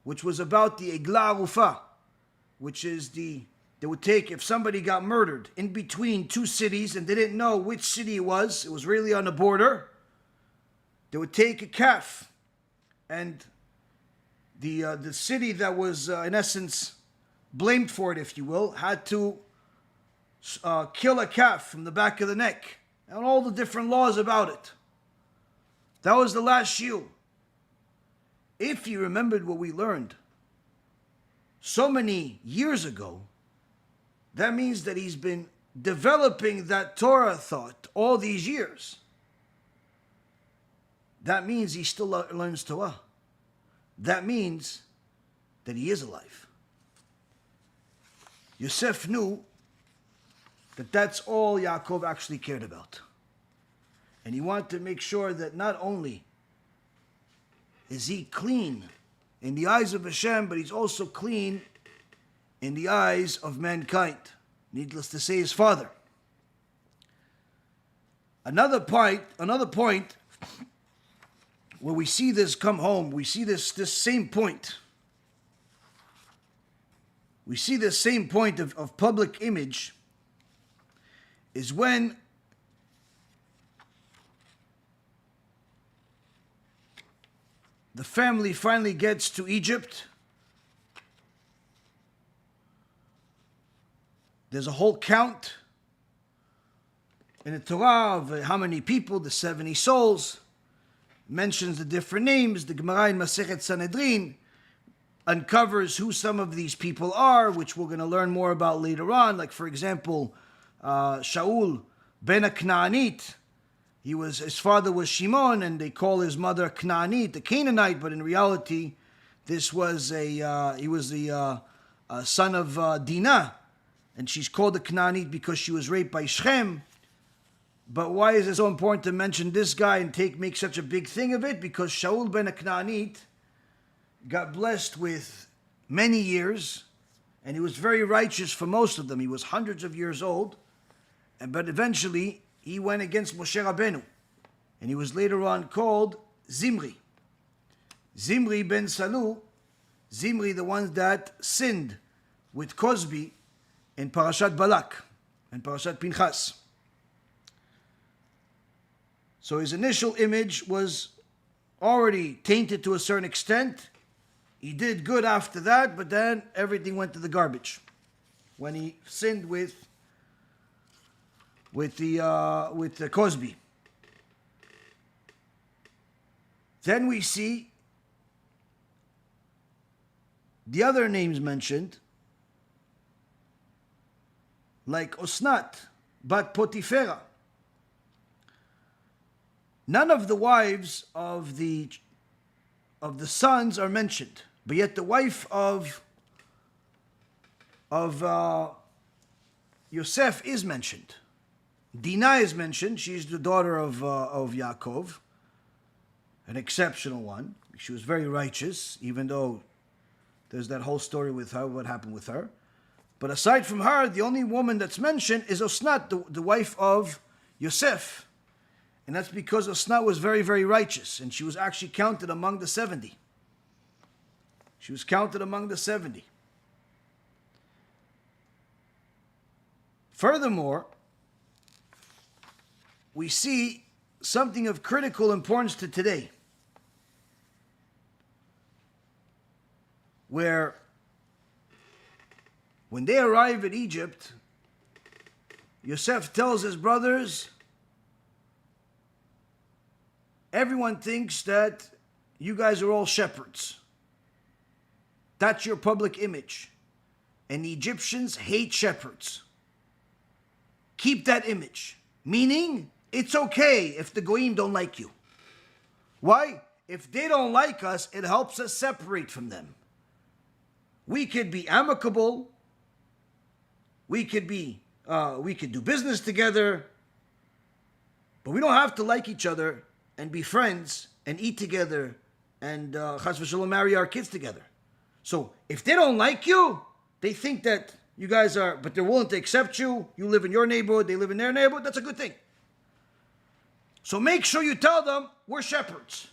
Speaker 1: which was about the Eglah Arufa, which is they would take, if somebody got murdered in between two cities and they didn't know which city it was really on the border, they would take a calf, and the city that was, in essence, blamed for it, if you will, had to kill a calf from the back of the neck, and all the different laws about it. That was the last shiur. If you remembered what we learned so many years ago, that means that he's been developing that Torah thought all these years. That means he still learns Torah. That means that he is alive. Yosef knew that that's all Yaakov actually cared about. And he wanted to make sure that not only is he clean in the eyes of Hashem, but he's also clean in the eyes of mankind. Needless to say, his father. Another point where we see this come home, we see this same point. We see this same point of public image is when the family finally gets to Egypt. There's a whole count in the Torah of how many people, the 70 souls. Mentions the different names. The Gemara in Masechet Sanhedrin uncovers who some of these people are, which we're going to learn more about later on. Like, for example, Shaul ben Knaanit. His father was Shimon, and they call his mother Knaanit, the Canaanite. But in reality, he was the son of Dinah, and she's called the Knaanit because she was raped by Shem. But why is it so important to mention this guy and make such a big thing of it? Because Shaul ben Knaanit got blessed with many years, and he was very righteous for most of them. He was hundreds of years old, but eventually he went against Moshe Rabbeinu, and he was later on called Zimri. Zimri ben Salu, Zimri, the one that sinned with Cosby in Parashat Balak and Parashat Pinchas. So his initial image was already tainted to a certain extent. He did good after that, but then everything went to the garbage when he sinned with the Cosby. Then we see the other names mentioned. like Osnat, Bat Potifera. None of the wives of the sons are mentioned, but yet the wife of Yosef is mentioned. Dinah is mentioned. She's the daughter of Yaakov, an exceptional one. She was very righteous, even though there's that whole story with her, what happened with her. But aside from her, the only woman that's mentioned is Osnat, the wife of Yosef. And that's because Osnat was very, very righteous, and she was actually counted among the 70. She was counted among the 70. Furthermore, we see something of critical importance to today, where when they arrive at Egypt, Yosef tells his brothers, everyone thinks that you guys are all shepherds. That's your public image. And the Egyptians hate shepherds. Keep that image. Meaning, it's okay if the Goyim don't like you. Why? If they don't like us, it helps us separate from them. We could be amicable. We could do business together. But we don't have to like each other and be friends and eat together and chas v'shalom marry our kids together. So if they don't like you, they think that you guys are, but they're willing to accept you. You live in your neighborhood, they live in their neighborhood. That's a good thing. So make sure you tell them we're shepherds.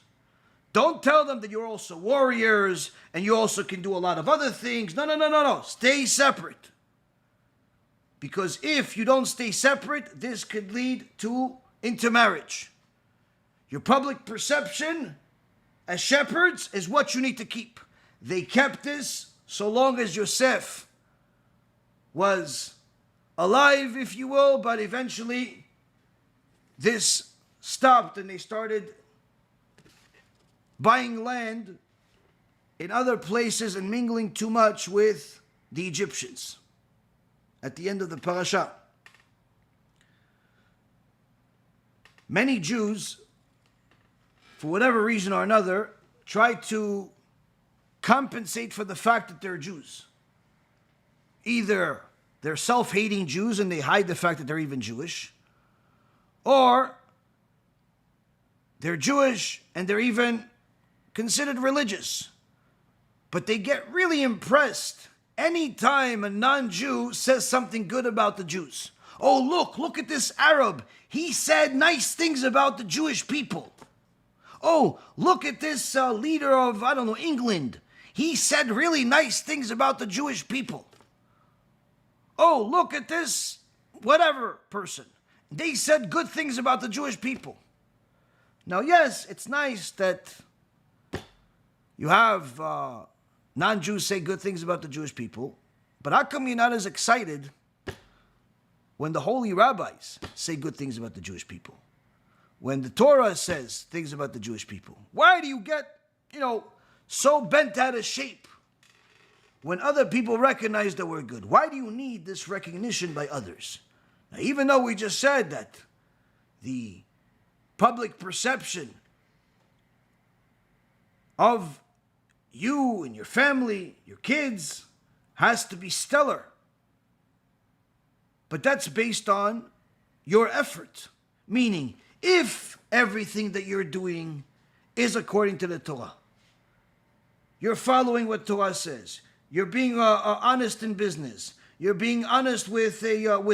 Speaker 1: Don't tell them that you're also warriors and you also can do a lot of other things. No. Stay separate. Because if you don't stay separate, this could lead to intermarriage. Your public perception as shepherds is what you need to keep. They kept this so long as Yosef was alive, if you will, but eventually this stopped and they started buying land in other places and mingling too much with the Egyptians. At the end of the parasha, many Jews, for whatever reason or another, try to compensate for the fact that they're Jews. Either they're self-hating Jews and they hide the fact that they're even Jewish, or they're Jewish and they're even considered religious. But they get really impressed anytime a non-Jew says something good about the Jews. Oh, look at this Arab. He said nice things about the Jewish people. Oh, look at this leader of, England. He said really nice things about the Jewish people. Oh, look at this whatever person. They said good things about the Jewish people. Now, yes, it's nice that you have non-Jews say good things about the Jewish people, but how come you're not as excited when the holy rabbis say good things about the Jewish people? When the Torah says things about the Jewish people? Why do you get, so bent out of shape when other people recognize that we're good? Why do you need this recognition by others? Now, even though we just said that the public perception of you and your family, your kids, has to be stellar. But that's based on your effort. Meaning, if everything that you're doing is according to the Torah, you're following what Torah says, you're being honest in business, you're being honest with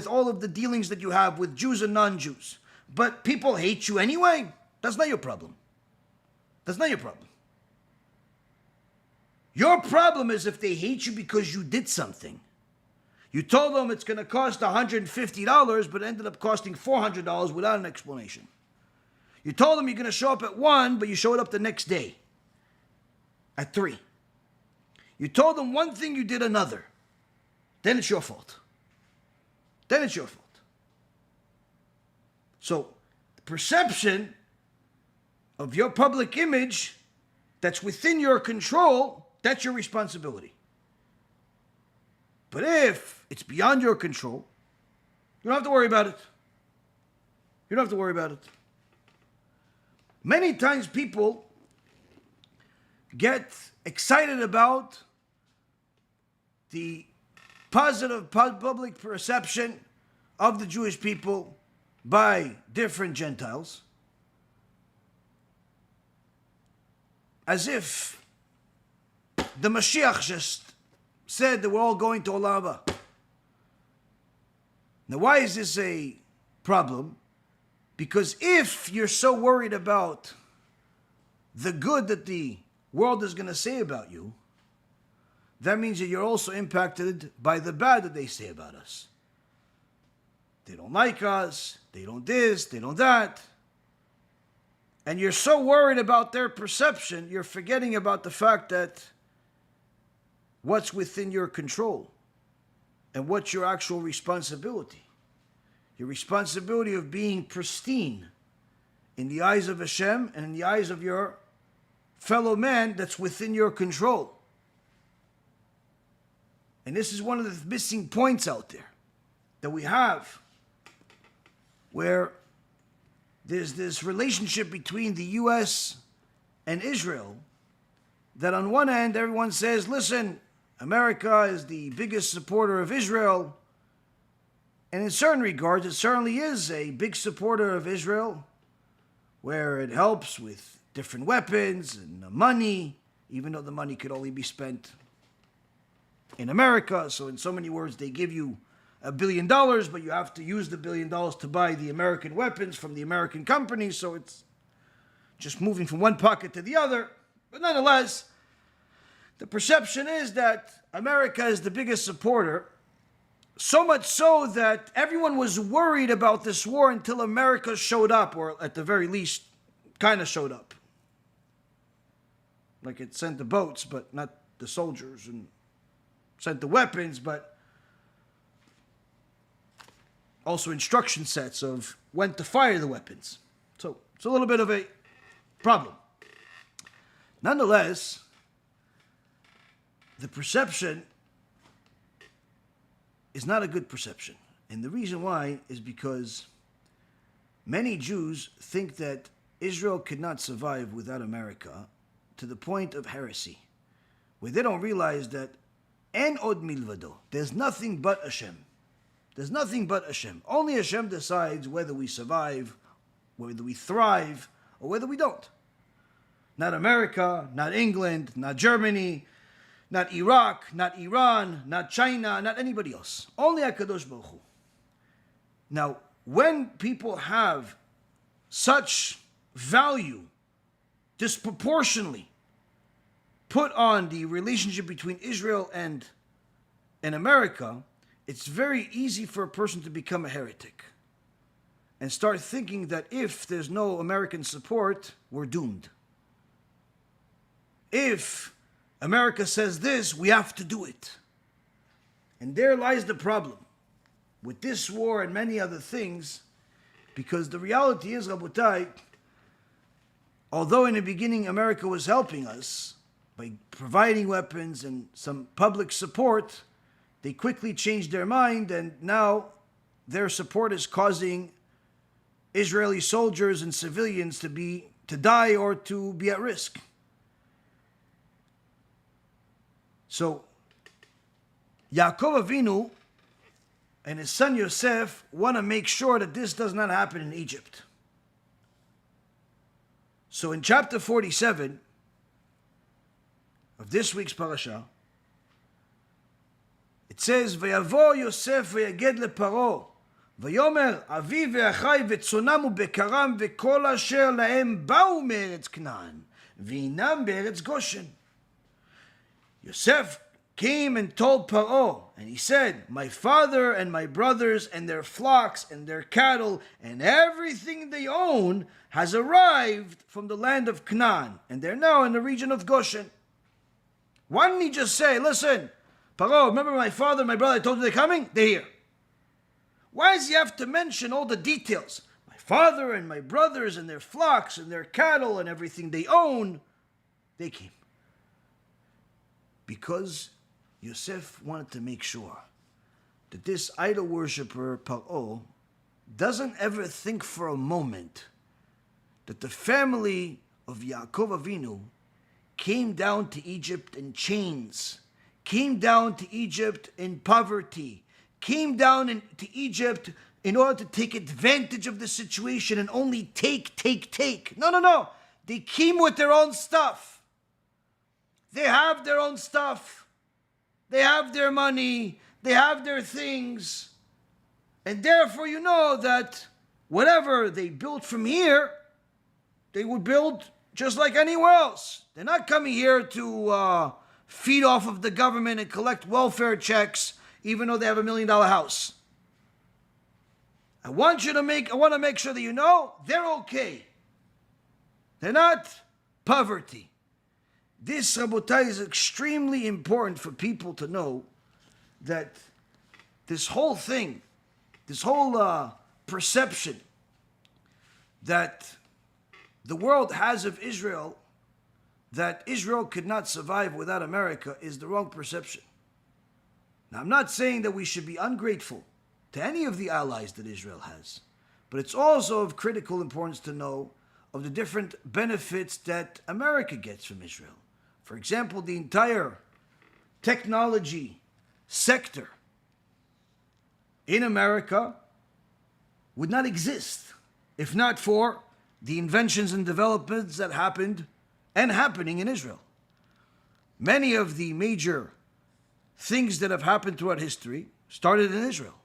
Speaker 1: all of the dealings that you have with Jews and non-Jews, but people hate you anyway, that's not your problem. That's not your problem. Your problem is if they hate you because you did something. You told them it's going to cost $150, but it ended up costing $400 without an explanation. You told them you're going to show up at 1, but you showed up the next day at 3. You told them one thing, you did another. Then it's your fault. Then it's your fault. So, the perception of your public image that's within your control, that's your responsibility. But if it's beyond your control, You don't have to worry about it. You don't have to worry about it. Many times people get excited about the positive public perception of the Jewish people by different Gentiles, as if the Mashiach just said that we're all going to Olam Haba. Now, why is this a problem? Because if you're so worried about the good that the world is going to say about you, that means that you're also impacted by the bad that they say about us. They don't like us, they don't this, they don't that. And you're so worried about their perception, you're forgetting about the fact that what's within your control and what's your actual responsibility. Your responsibility of being pristine in the eyes of Hashem and in the eyes of your fellow man that's within your control. And this is one of the missing points out there that we have, where there's this relationship between the U.S. and Israel that on one hand everyone says, listen, America is the biggest supporter of Israel, and in certain regards it certainly is a big supporter of Israel, where it helps with different weapons and money, even though the money could only be spent in America. So in so many words, they give you $1 billion, but you have to use the $1 billion to buy the American weapons from the American companies. So it's just moving from one pocket to the other. But nonetheless, the perception is that America is the biggest supporter, so much so that everyone was worried about this war until America showed up, or at the very least, kind of showed up. Like it sent the boats, but not the soldiers, and sent the weapons, but also instruction sets of when to fire the weapons. So it's a little bit of a problem. Nonetheless, the perception is not a good perception. And the reason why is because many Jews think that Israel could not survive without America, to the point of heresy, where they don't realize that En od milvado, there's nothing but Hashem. There's nothing but Hashem. Only Hashem decides whether we survive, whether we thrive, or whether we don't. Not America, not England, not Germany, not Iraq, not Iran, not China, not anybody else. Only HaKadosh Baruch Hu. Now, when people have such value disproportionately put on the relationship between Israel and America, it's very easy for a person to become a heretic and start thinking that if there's no American support, we're doomed. If America says this, we have to do it. And there lies the problem with this war and many other things, because the reality is, Rabotai, although in the beginning America was helping us by providing weapons and some public support, they quickly changed their mind, and now their support is causing Israeli soldiers and civilians to die or to be at risk. So Yaakov Avinu and his son Yosef want to make sure that this does not happen in Egypt. So in chapter 47 of this week's parasha, it says, "Vayavo Yosef vayaged leparo, vayomer avi ve'achai ve'tzonam u'bekaram ve'kol asher lahem ba'u me'eretz Canaan, v'inam be'eretz Goshen." Yosef came and told Paro, and he said, "My father and my brothers and their flocks and their cattle and everything they own has arrived from the land of Canaan, and they're now in the region of Goshen." Why didn't he just say, "Listen, Paro, remember my father and my brother, I told you they're coming? They're here." Why does he have to mention all the details? My father and my brothers and their flocks and their cattle and everything they own, they came. Because Yosef wanted to make sure that this idol worshiper, Paro, doesn't ever think for a moment that the family of Yaakov Avinu came down to Egypt in chains, came down to Egypt in poverty, came down to Egypt in order to take advantage of the situation and only take. No. They came with their own stuff. They have their own stuff. They have their money. They have their things. And therefore you know that whatever they built from here, they would build just like anywhere else. They're not coming here to feed off of the government and collect welfare checks, even though they have $1 million house. I want to make sure that you know they're okay. They're not poverty. This, Rabotai, is extremely important for people to know, that this whole thing, this whole perception that the world has of Israel, that Israel could not survive without America, is the wrong perception. Now, I'm not saying that we should be ungrateful to any of the allies that Israel has, but it's also of critical importance to know of the different benefits that America gets from Israel. For example, the entire technology sector in America would not exist if not for the inventions and developments that happened and happening in Israel. Many of the major things that have happened throughout history started in Israel.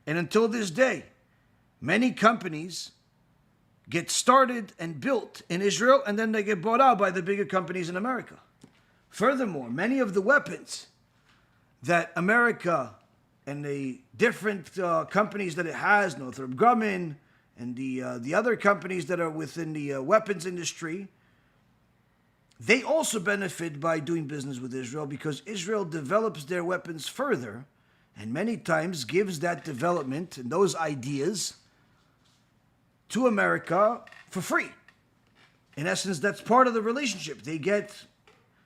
Speaker 1: And until this day, many companies get started and built in Israel, and then they get bought out by the bigger companies in America. Furthermore, many of the weapons that America and the different companies that it has, Northrop Grumman, and the other companies that are within the weapons industry, they also benefit by doing business with Israel, because Israel develops their weapons further and many times gives that development and those ideas to America for free. In essence, that's part of the relationship.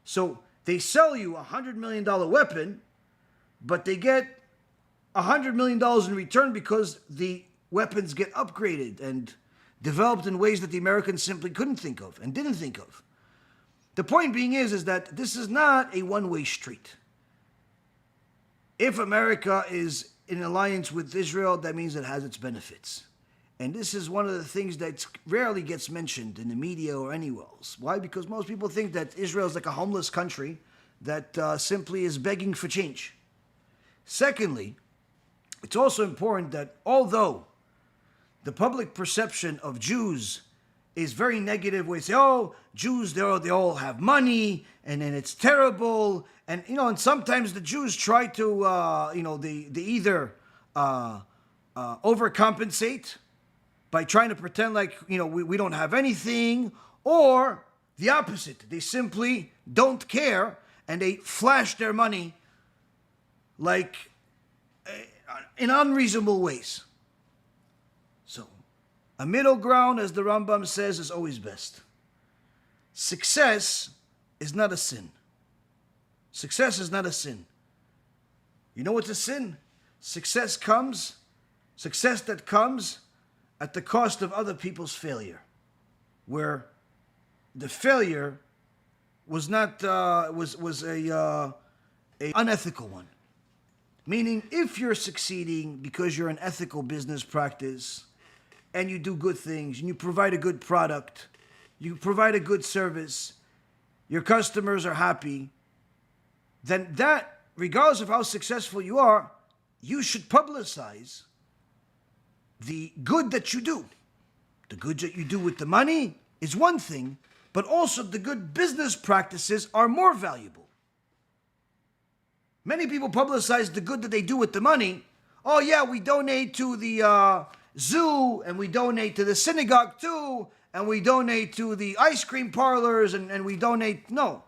Speaker 1: So they sell you a $100 million weapon, but they get $100 million in return because the weapons get upgraded and developed in ways that the Americans simply couldn't think of and didn't think of. The point being is that this is not a one-way street. If America is in alliance with Israel, that means it has its benefits. And this is one of the things that rarely gets mentioned in the media or anywhere else. Why? Because most people think that Israel is like a homeless country that simply is begging for change. Secondly, it's also important that although the public perception of Jews is very negative, where they say, oh, Jews, they all have money, and then it's terrible. And, and sometimes the Jews try to, they either overcompensate by trying to pretend like, we don't have anything, or the opposite. They simply don't care, and they flash their money like in unreasonable ways. So, a middle ground, as the Rambam says, is always best. Success is not a sin. Success is not a sin. You know what's a sin? Success that comes at the cost of other people's failure, where the failure was not was a unethical one. Meaning, if you're succeeding because you're an ethical business practice, and you do good things, and you provide a good product, you provide a good service, your customers are happy, then that, regardless of how successful you are, you should publicize the good that you do. The good that you do with the money is one thing, but also the good business practices are more valuable. Many people publicize the good that they do with the money. Oh yeah, we donate to the zoo, and we donate to the synagogue too, and we donate to the ice cream parlors, and we donate. No,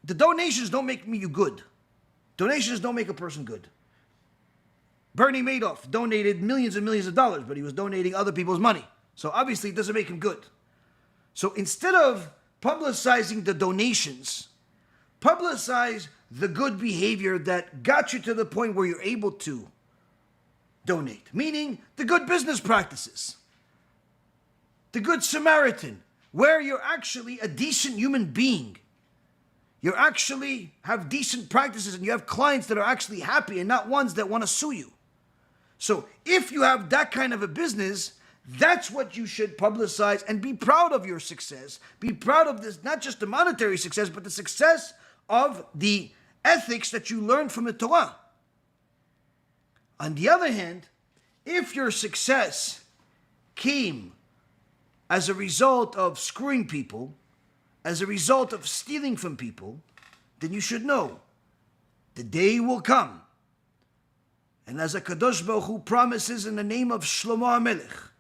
Speaker 1: the donations don't make you good. Donations don't make a person good. Bernie Madoff donated millions and millions of dollars, but he was donating other people's money. So obviously it doesn't make him good. So instead of publicizing the donations, publicize the good behavior that got you to the point where you're able to donate. Meaning the good business practices. The good Samaritan, where you're actually a decent human being. You actually have decent practices and you have clients that are actually happy and not ones that want to sue you. So if you have that kind of a business, that's what you should publicize and be proud of your success. Be proud of this, not just the monetary success, but the success of the ethics that you learned from the Torah. On the other hand, if your success came as a result of screwing people, as a result of stealing from people, then you should know the day will come. And as a Kadosh Baruch Hu promises in the name of Shlomo HaMelech,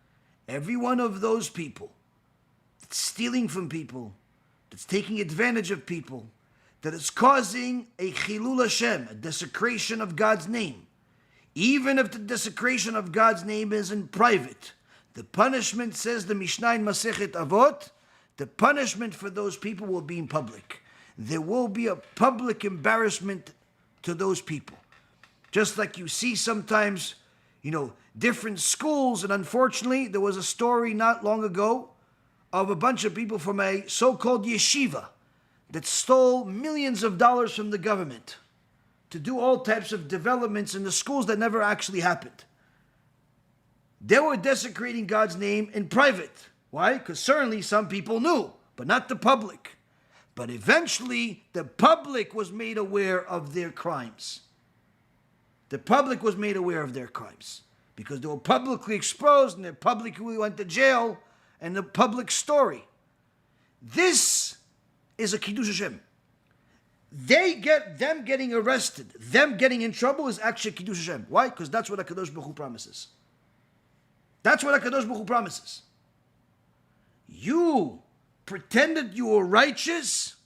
Speaker 1: every one of those people that's stealing from people, that's taking advantage of people, that is causing a Chilul Hashem, a desecration of God's name, even if the desecration of God's name is in private, the punishment, says the Mishnah in Masechet Avot, the punishment for those people will be in public. There will be a public embarrassment to those people. Just like you see sometimes, different schools, and unfortunately, there was a story not long ago of a bunch of people from a so-called yeshiva that stole millions of dollars from the government to do all types of developments in the schools that never actually happened. They were desecrating God's name in private. Why? Because certainly some people knew, but not the public. But eventually, the public was made aware of their crimes. The public was made aware of their crimes because they were publicly exposed and they publicly went to jail, and the public story. This is a Kiddush Hashem. Them getting arrested, them getting in trouble is actually Kiddush Hashem. Why? Because that's what HaKadosh Baruch Hu promises. That's what HaKadosh Baruch Hu promises. You pretended you were righteous,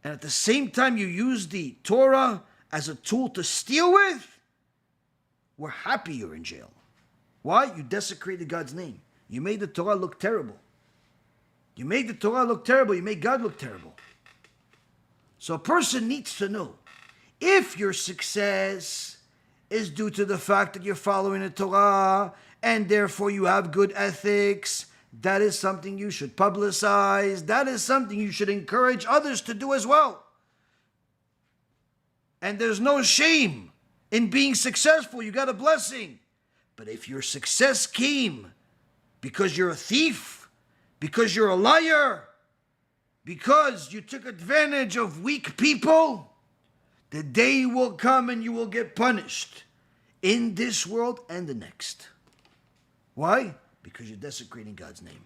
Speaker 1: and at the same time you used the Torah as a tool to steal with, we're happy you're in jail. Why? You desecrated God's name. You made the Torah look terrible. You made the Torah look terrible. You made God look terrible. So a person needs to know, if your success is due to the fact that you're following the Torah, and therefore you have good ethics, that is something you should publicize. That is something you should encourage others to do as well. And there's no shame in being successful. You got a blessing. But if your success came because you're a thief, because you're a liar, because you took advantage of weak people, the day will come and you will get punished in this world and the next. Why? Because you're desecrating God's name.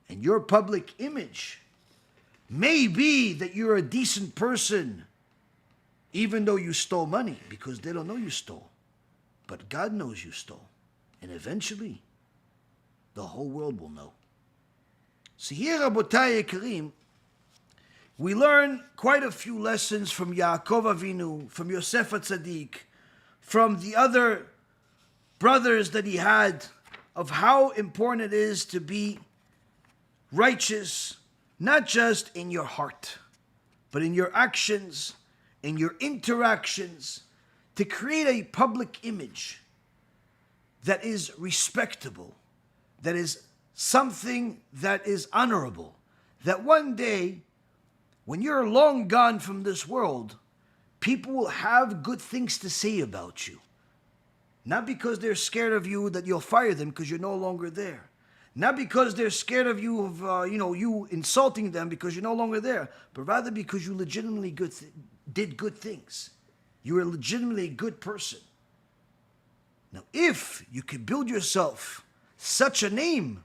Speaker 1: And your public image may be that you're a decent person, even though you stole money, because they don't know you stole. But God knows you stole. And eventually, the whole world will know. So here, Rabotai Yekarim, we learn quite a few lessons from Yaakov Avinu, from Yosef HaTzadik, from the other brothers that he had, of how important it is to be righteous, not just in your heart, but in your actions, in your interactions, to create a public image that is respectable, that is something that is honorable, that one day, when you're long gone from this world, people will have good things to say about you. Not because they're scared of you that you'll fire them because you're no longer there. Not because they're scared of you of you insulting them because you're no longer there, but rather because you legitimately did good things. You were a legitimately good person. Now, if you could build yourself such a name,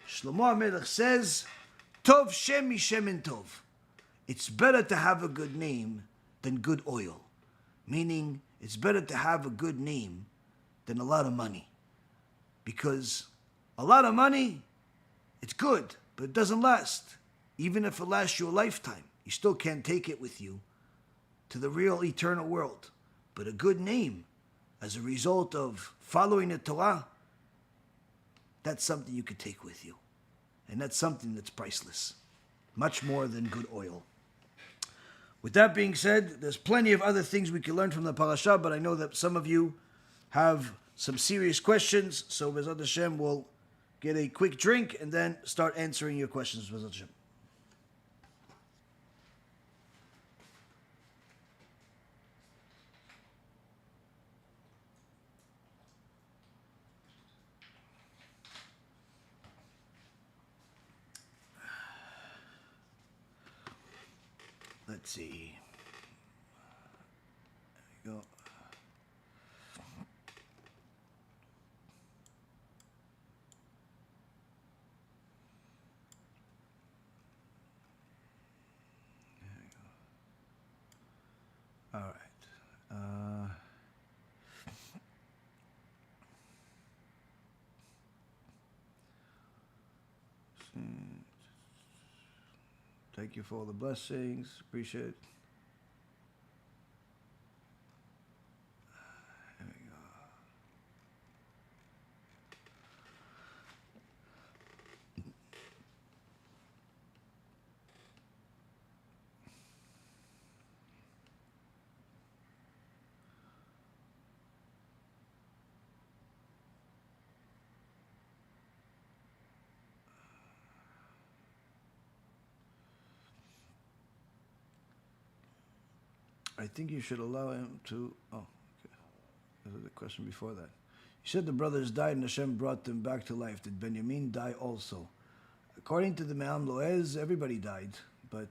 Speaker 1: Shlomo HaMelech says, Tov Shem Mishemen Tov. It's better to have a good name than good oil. Meaning, it's better to have a good name than a lot of money. Because a lot of money, it's good, but it doesn't last. Even if it lasts you a lifetime, you still can't take it with you to the real eternal world. But a good name, as a result of following the Torah, that's something you could take with you. And that's something that's priceless. Much more than good oil. With that being said, there's plenty of other things we can learn from the parasha, but I know that some of you have some serious questions. So BeEzrat HaShem will get a quick drink and then start answering your questions, BeEzrat HaShem. Let's see. There we go. All right. Thank you for all the blessings. Appreciate it. There we go. I think you should allow him to... Oh, okay. There's a question before that. You said the brothers died and Hashem brought them back to life. Did Benjamin die also? According to the Me'am Loez, everybody died. But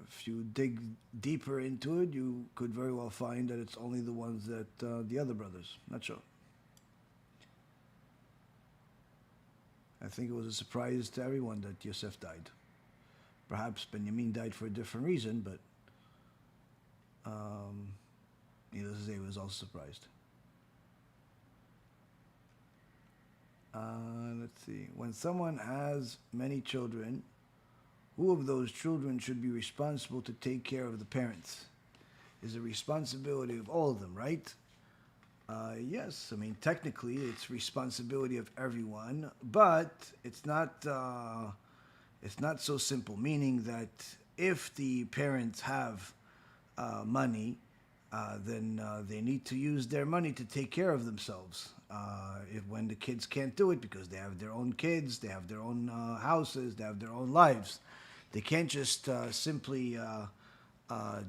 Speaker 1: if you dig deeper into it, you could very well find that it's only the ones that the other brothers. Not sure. I think it was a surprise to everyone that Yosef died. Perhaps Benjamin died for a different reason, but needless to say, he was also surprised. Let's see. When someone has many children, who of those children should be responsible to take care of the parents? Is the responsibility of all of them, right? Yes. I mean, technically, it's responsibility of everyone, but it's not so simple, meaning that if the parents have money, then they need to use their money to take care of themselves. When the kids can't do it because they have their own kids, they have their own houses, they have their own lives, they can't just simply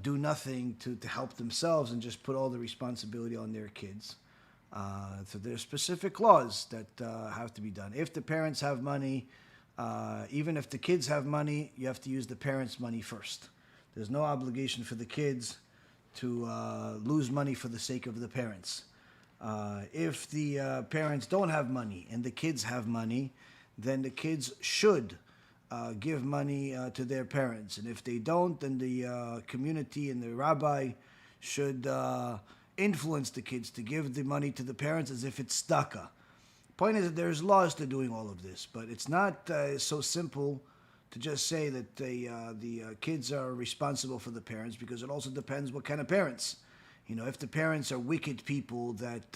Speaker 1: do nothing to help themselves and just put all the responsibility on their kids. So there's specific laws that have to be done. If the parents have money, even if the kids have money, you have to use the parents' money first. There's no obligation for the kids to lose money for the sake of the parents. If the parents don't have money and the kids have money, then the kids should give money to their parents. And if they don't, then the community and the rabbi should influence the kids to give the money to the parents as if it's tzedakah. Point is that there's laws to doing all of this, but it's not so simple to just say that the kids are responsible for the parents, because it also depends what kind of parents. You know, if the parents are wicked people that,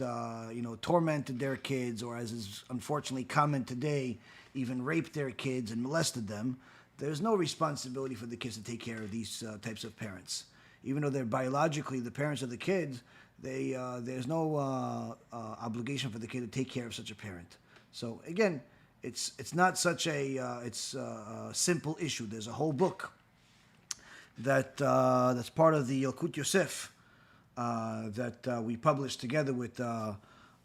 Speaker 1: tormented their kids, or as is unfortunately common today, even raped their kids and molested them, there's no responsibility for the kids to take care of these types of parents. Even though they're biologically the parents of the kids, there's no obligation for the kid to take care of such a parent. So again, it's not such a simple issue. There's a whole book that's part of the Yilkut Yosef that we published together with the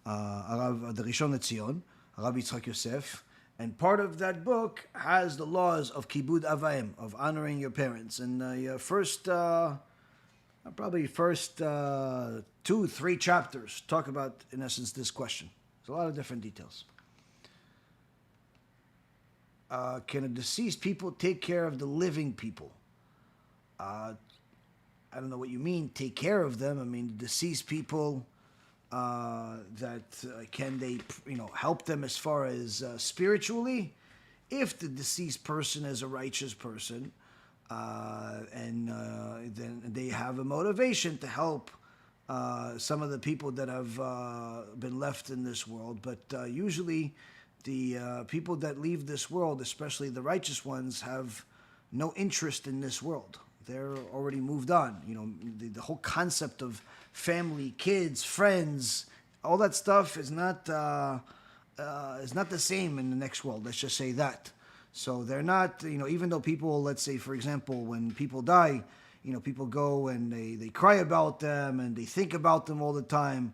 Speaker 1: Rishon LeZion, Rabbi Yitzchak Yosef, and part of that book has the laws of Kibud Avayim, of honoring your parents. And the first 2-3 chapters talk about, in essence, this question. There's a lot of different details. Can a deceased people take care of the living people? I don't know what you mean, take care of them. I mean, deceased people, can they, help them as far as spiritually? If the deceased person is a righteous person, then they have a motivation to help some of the people that have been left in this world. But usually the people that leave this world, especially the righteous ones, have no interest in this world. They're already moved on. The whole concept of family, kids, friends, all that stuff is not the same in the next world. Let's just say that. So they're not, even though people, let's say, for example, when people die, people go and they cry about them and they think about them all the time.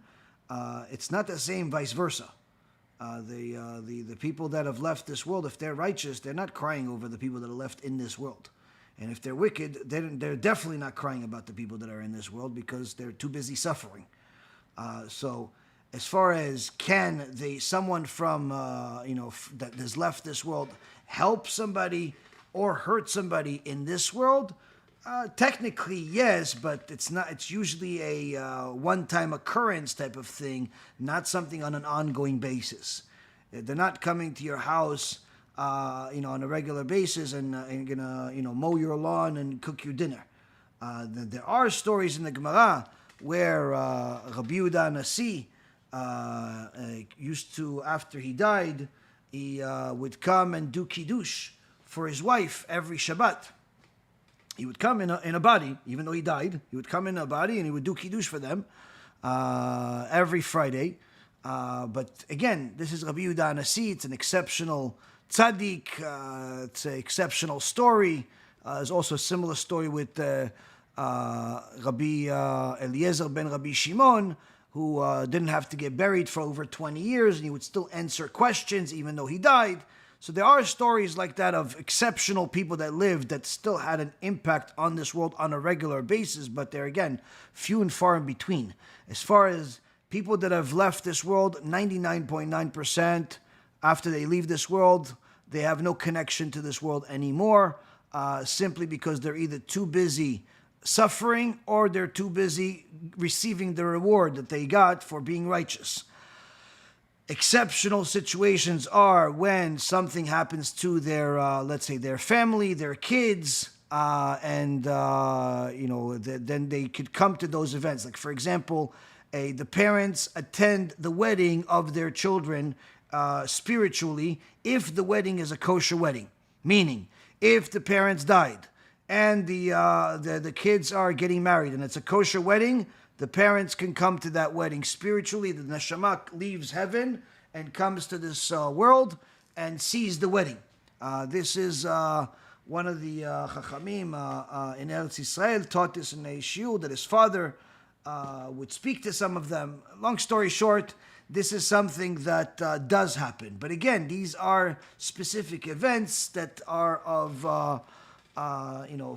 Speaker 1: It's not the same vice versa. The people that have left this world, if they're righteous, they're not crying over the people that are left in this world. And if they're wicked, they're definitely not crying about the people that are in this world because they're too busy suffering. So as far as someone from, that has left this world help somebody or hurt somebody in this world, technically, yes, but it's not. It's usually a one-time occurrence type of thing, not something on an ongoing basis. They're not coming to your house, on a regular basis and gonna, mow your lawn and cook your dinner. There are stories in the Gemara where Rabbi Yehuda Nasi used to, after he died, he would come and do kiddush for his wife every Shabbat. He would come in a body, even though he died. He would come in a body and he would do kiddush for them every Friday. But again, this is Rabbi Yehuda Nasi. It's an exceptional tzaddik. It's an exceptional story. There's also a similar story with Rabbi Eliezer ben Rabbi Shimon, who didn't have to get buried for over 20 years, and he would still answer questions even though he died. So there are stories like that of exceptional people that lived that still had an impact on this world on a regular basis, but they're, again, few and far in between. As far as people that have left this world, 99.9% after they leave this world, they have no connection to this world anymore, simply because they're either too busy suffering or they're too busy receiving the reward that they got for being righteous. Exceptional situations are when something happens to their, let's say, their family, their kids, then they could come to those events. Like, for example, the parents attend the wedding of their children spiritually if the wedding is a kosher wedding. Meaning, if the parents died and the kids are getting married and it's a kosher wedding, the parents can come to that wedding spiritually. The neshama leaves heaven and comes to this world and sees the wedding. This is one of the Chachamim in Eretz Yisrael taught this in a shiur that his father would speak to some of them. Long story short, this is something that does happen. But again, these are specific events that are of,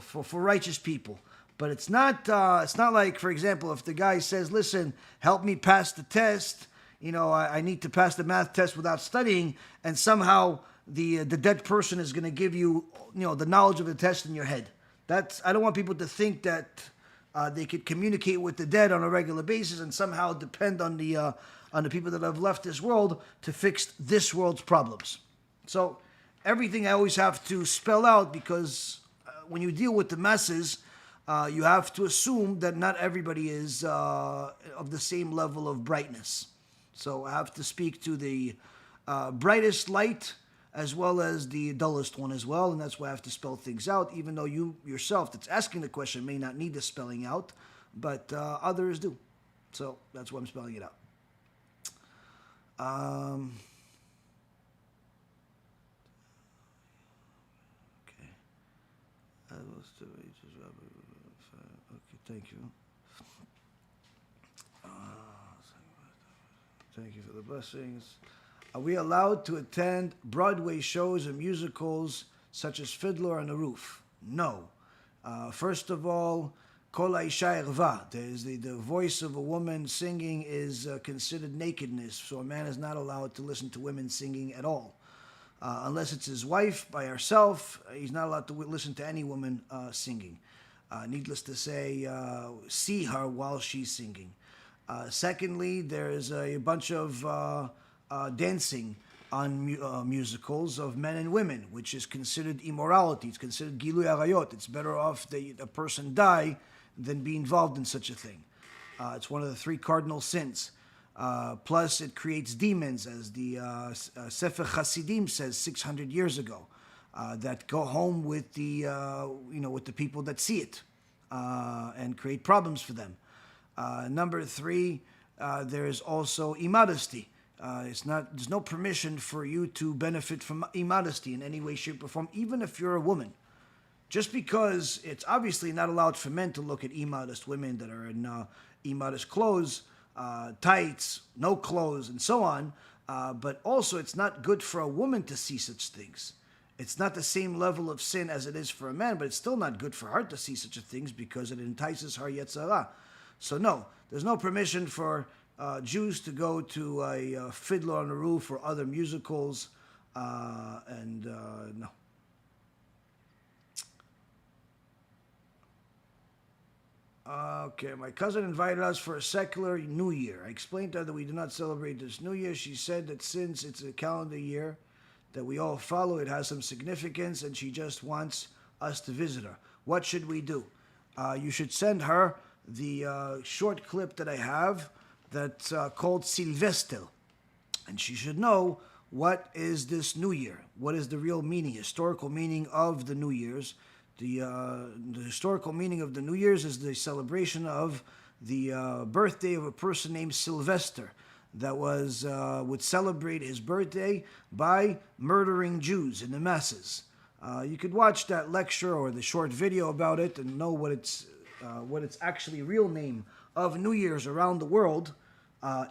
Speaker 1: for righteous people. But it's not like, for example, if the guy says, listen, help me pass the test, I need to pass the math test without studying, and somehow the dead person is going to give you, the knowledge of the test in your head. I don't want people to think that they could communicate with the dead on a regular basis and somehow depend on the people that have left this world to fix this world's problems. So everything I always have to spell out, because when you deal with the masses, you have to assume that not everybody is of the same level of brightness. So I have to speak to the brightest light as well as the dullest one as well, and that's why I have to spell things out, even though you yourself that's asking the question may not need the spelling out, but others do. So that's why I'm spelling it out. Okay. Okay, thank you. Thank you for the blessings. Are we allowed to attend Broadway shows and musicals such as Fiddler on the Roof? No. First of all, Kol ha'isha erva. The voice of a woman singing is considered nakedness, so a man is not allowed to listen to women singing at all. Unless it's his wife by herself, he's not allowed to listen to any woman singing. Needless to say, see her while she's singing. Secondly, there is a bunch of dancing on musicals of men and women, which is considered immorality. It's considered gilui arayot. It's better off that a person die than be involved in such a thing. It's one of the 3 cardinal sins. Plus, it creates demons, as the Sefer Hasidim says 600 years ago. that go home with the with the people that see it and create problems for them. Number three, there is also immodesty. There's no permission for you to benefit from immodesty in any way, shape, or form, even if you're a woman. Just because it's obviously not allowed for men to look at immodest women that are in immodest clothes, tights, no clothes, and so on, but also it's not good for a woman to see such things. It's not the same level of sin as it is for a man, but it's still not good for her to see such things because it entices her Yetzirah. So no, there's no permission for Jews to go to a Fiddler on the Roof or other musicals, no. Okay, my cousin invited us for a secular New Year. I explained to her that we do not celebrate this New Year. She said that since it's a calendar year that we all follow, it has some significance, and she just wants us to visit her. What should we do? You should send her the short clip that I have that's called Sylvester. And she should know what is this New Year, what is the real meaning, historical meaning of the New Year's. The historical meaning of the New Year's is the celebration of the birthday of a person named Sylvester that would celebrate his birthday by murdering Jews in the masses. You could watch that lecture or the short video about it and know what its actually real name of New Year's around the world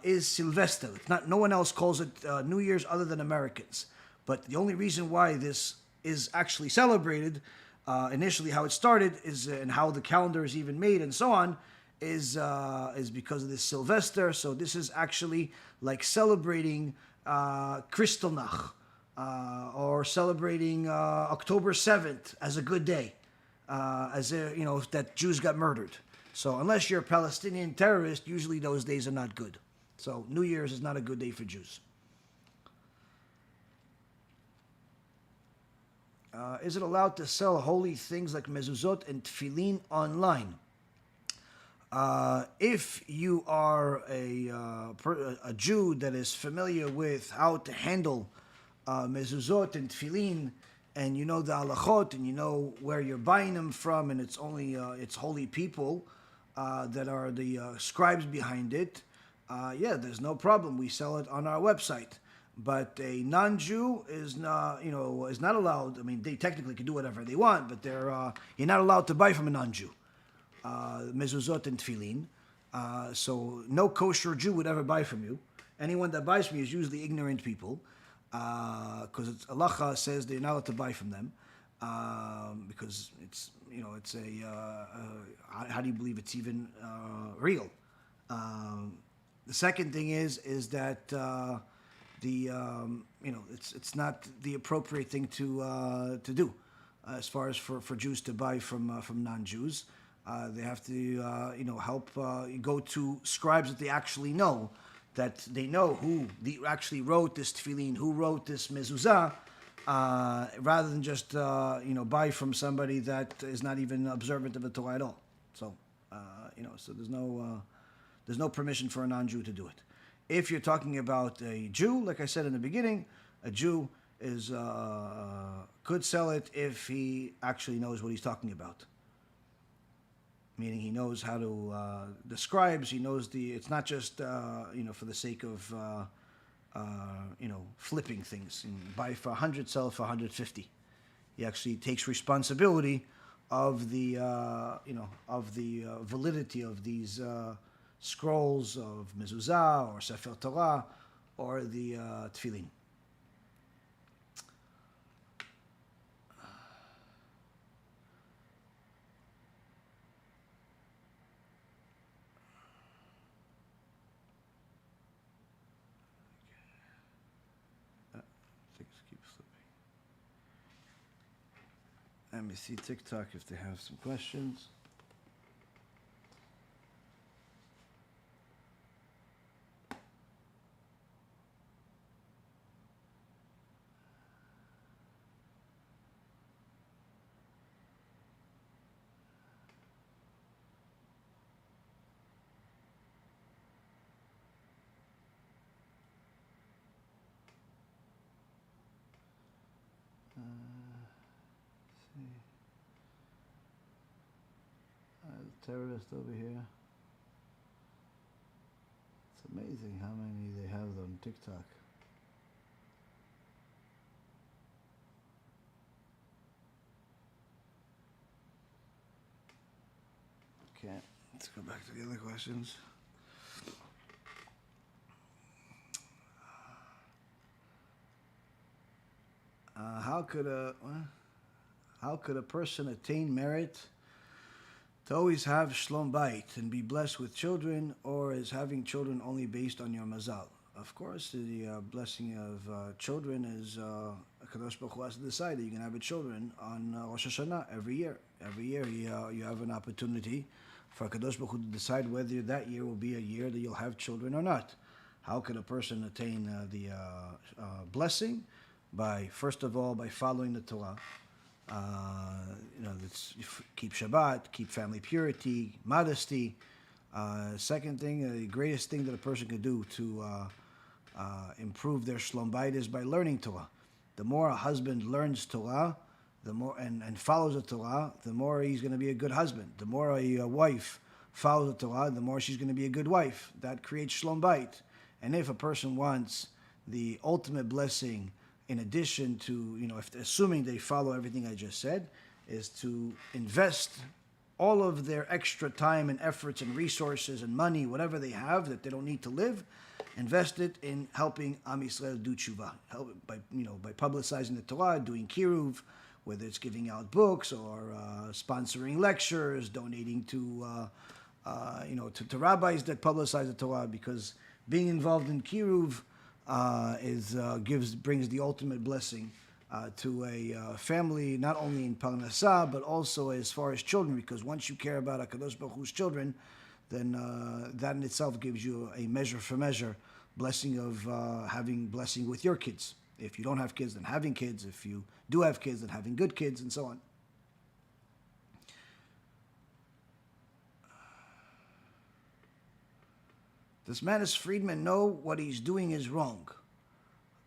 Speaker 1: is Sylvester. It's not. No one else calls it New Year's other than Americans. But the only reason why this is actually celebrated, initially how it started is, and how the calendar is even made and so on, is because of this Sylvester. So this is actually like celebrating Kristallnacht or celebrating October 7th as a good day, that Jews got murdered. So unless you're a Palestinian terrorist, usually those days are not good. So New Year's is not a good day for Jews. Is it allowed to sell holy things like mezuzot and tefillin online? If you are a Jew that is familiar with how to handle mezuzot and tefillin, and you know the halachot, and you know where you're buying them from, and it's only it's holy people that are the scribes behind it, there's no problem. We sell it on our website. But a non-Jew is not allowed. I mean, they technically can do whatever they want, but you're not allowed to buy from a non-Jew mezuzot and tefillin. So no kosher Jew would ever buy from you. Anyone that buys from you is usually ignorant people, because halacha says they're not allowed to buy from them, because it's how do you believe it's even real? The second thing is that. It's not the appropriate thing to do as far as for Jews to buy from non-Jews. They have to help go to scribes that they actually know, that they know who actually wrote this tefillin, who wrote this mezuzah, rather than just buy from somebody that is not even observant of the Torah at all. So so there's no permission for a non-Jew to do it. If you're talking about a Jew, like I said in the beginning, a Jew could sell it if he actually knows what he's talking about. Meaning he knows how to, the scribes, he knows it's not just, for the sake of, flipping things. And buy for 100, sell for 150. He actually takes responsibility of the validity of these scrolls of mezuzah or sefer Torah or the tefillin. Things keep slipping. Let me see TikTok if they have some questions. terrorist over here. It's amazing how many they have on TikTok. Okay, let's go back to the other questions. How could a person attain merit to always have shlom bayit and be blessed with children, or is having children only based on your mazal? Of course, the blessing of children is Kadosh Baruch Hu has to decide that you can have children on Rosh Hashanah every year. Every year you have an opportunity for Kadosh Baruch Hu to decide whether that year will be a year that you'll have children or not. How can a person attain the blessing? First of all, by following the Torah. Keep Shabbat, keep family purity, modesty. Second thing, the greatest thing that a person can do to improve their shlom bayit is by learning Torah. The more a husband learns Torah, the more and follows the Torah, the more he's going to be a good husband. The more a wife follows the Torah, the more she's going to be a good wife. That creates shlom bayit. And if a person wants the ultimate blessing, in addition to, assuming they follow everything I just said, is to invest all of their extra time and efforts and resources and money, whatever they have that they don't need to live, invest it in helping Am Yisrael do tshuva, by publicizing the Torah, doing kiruv, whether it's giving out books or sponsoring lectures, donating to rabbis that publicize the Torah, because being involved in kiruv brings the ultimate blessing to a family, not only in parnasah but also as far as children. Because once you care about HaKadosh Baruch Hu's children, then that in itself gives you a measure for measure blessing of having blessing with your kids. If you don't have kids, then having kids. If you do have kids, then having good kids, and so on. Does Manis Friedman know what he's doing is wrong?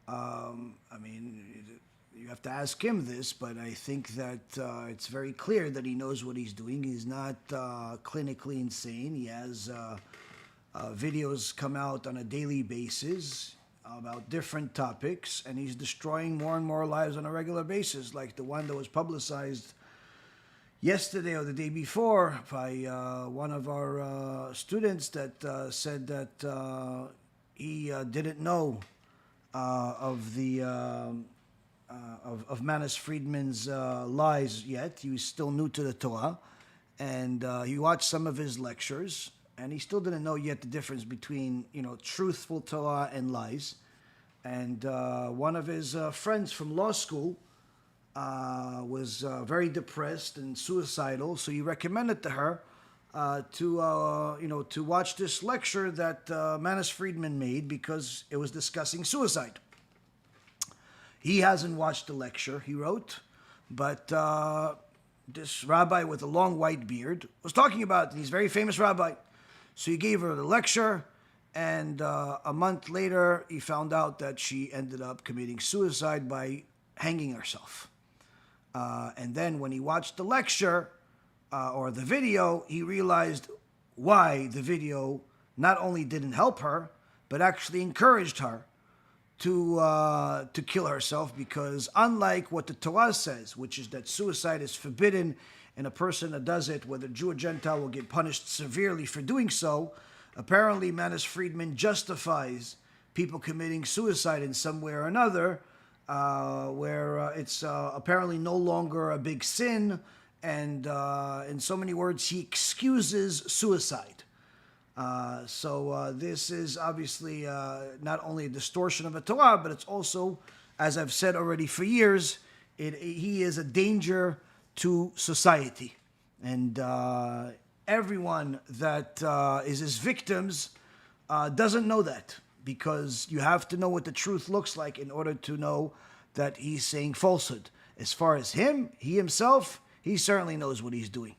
Speaker 1: You have to ask him this, but I think that it's very clear that he knows what he's doing. He's not clinically insane. He has videos come out on a daily basis about different topics, and he's destroying more and more lives on a regular basis, like the one that was publicized yesterday or the day before by one of our students that said that he didn't know of Manis Friedman's lies yet. He was still new to the Torah, and he watched some of his lectures, and he still didn't know yet the difference between truthful Torah and lies. And one of his friends from law school was very depressed and suicidal, so he recommended to her to watch this lecture that Manis Friedman made, because it was discussing suicide. He hasn't watched the lecture, he wrote, but this rabbi with a long white beard was talking about it, and he's a very famous rabbi. So he gave her the lecture, and a month later he found out that she ended up committing suicide by hanging herself. And then when he watched the lecture or the video, he realized why the video not only didn't help her, but actually encouraged her to kill herself. Because unlike what the Torah says, which is that suicide is forbidden, and a person that does it, whether Jew or Gentile, will get punished severely for doing so, apparently Manis Friedman justifies people committing suicide in some way or another, where it's apparently no longer a big sin, and in so many words, he excuses suicide. So this is obviously not only a distortion of the Torah, but it's also, as I've said already for years, he is a danger to society. And everyone that is his victims doesn't know that, because you have to know what the truth looks like in order to know that he's saying falsehood. As far as he himself, he certainly knows what he's doing.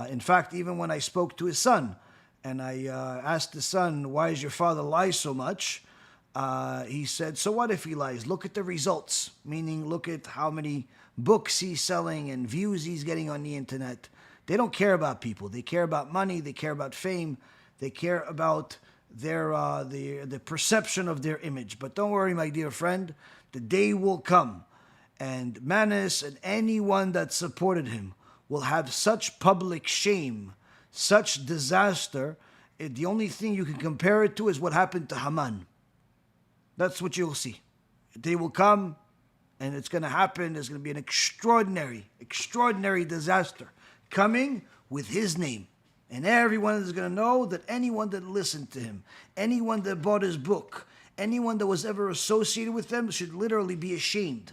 Speaker 1: In fact, even when I spoke to his son, and I asked the son, why does your father lie so much? He said, so what if he lies? Look at the results, meaning look at how many books he's selling and views he's getting on the internet. They don't care about people. They care about money. They care about fame. They care about the perception of their image. But don't worry, my dear friend, the day will come, and Manis and anyone that supported him will have such public shame, such disaster. The only thing you can compare it to is what happened to Haman. That's what you'll see. The day will come, and it's going to happen. There's going to be an extraordinary disaster coming with his name. And everyone is going to know that anyone that listened to him, anyone that bought his book, anyone that was ever associated with them should literally be ashamed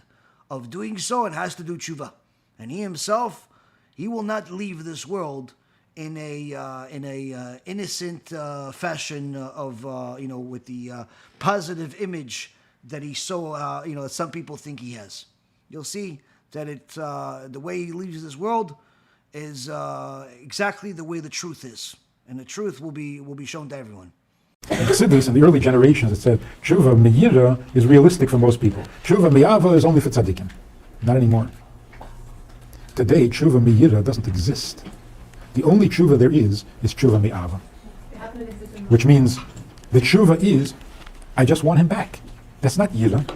Speaker 1: of doing so and has to do tshuva. And he himself, he will not leave this world in a innocent fashion of with the positive image that he so some people think he has. You'll see that the way he leaves this world is exactly the way the truth is, and the truth will be shown to everyone.
Speaker 2: Chassidus in the early generations, it said tshuva me'ira is realistic for most people. Tshuva me'ava is only for tzaddikim. Not anymore. Today, tshuva me'ira doesn't exist. The only tshuva there is tshuva me'ava. Which means the tshuva is, I just want him back. That's not yira.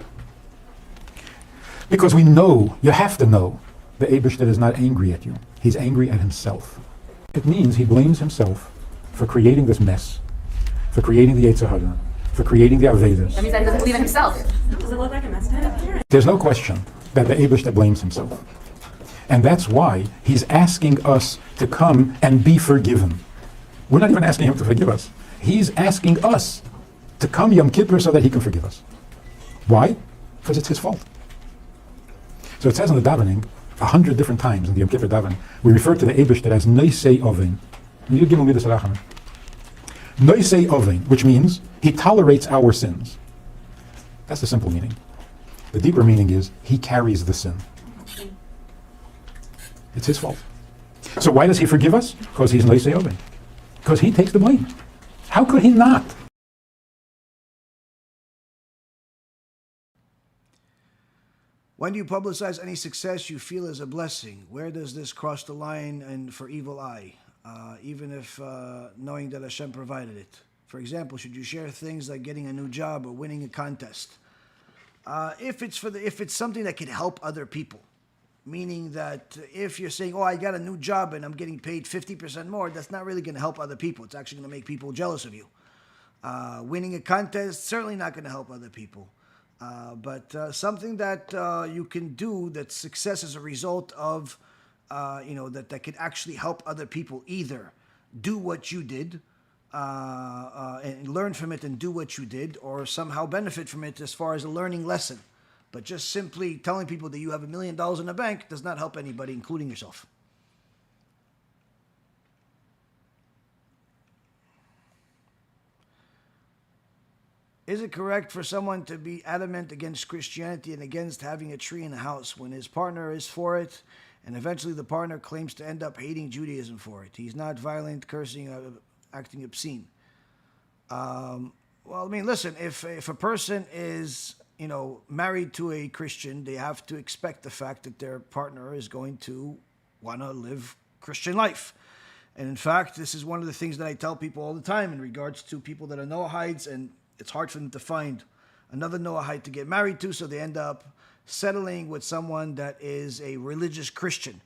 Speaker 2: Because we know, you have to know, the Eibush that is not angry at you. He's angry at himself. It means he blames himself for creating this mess, for creating the Yetzer Hara, for creating the Avedas.
Speaker 3: That means that he doesn't believe in himself.
Speaker 4: Does it look like a mess to him?
Speaker 2: There's no question that the Eibush that blames himself. And that's why he's asking us to come and be forgiven. We're not even asking him to forgive us. He's asking us to come Yom Kippur so that he can forgive us. Why? Because it's his fault. So it says in the davening, 100 different times in the Yom Kippur davening, we refer to the Eibush that as Noisei Oven. Noisei Oven, which means he tolerates our sins. That's the simple meaning. The deeper meaning is he carries the sin. It's his fault. So why does he forgive us? Because he's Noisei Oven. Because he takes the blame. How could he not?
Speaker 1: When do you publicize any success you feel is a blessing? Where does this cross the line and for evil eye? Even if knowing that Hashem provided it. For example, should you share things like getting a new job or winning a contest? If it's something that can help other people, meaning that if you're saying, oh, I got a new job and I'm getting paid 50% more, that's not really going to help other people. It's actually going to make people jealous of you. Winning a contest, certainly not going to help other people. But something that you can do that success as a result of, that can actually help other people either do what you did and learn from it and do what you did, or somehow benefit from it as far as a learning lesson. But just simply telling people that you have $1 million in the bank does not help anybody, including yourself. Is it correct for someone to be adamant against Christianity and against having a tree in the house when his partner is for it, and eventually the partner claims to end up hating Judaism for it? He's not violent, cursing, acting obscene. Well, I mean, listen, if a person is, married to a Christian, they have to expect the fact that their partner is going to want to live Christian life. And in fact, this is one of the things that I tell people all the time in regards to people that are Noahites, and it's hard for them to find another Noahide to get married to, so they end up settling with someone that is a religious Christian.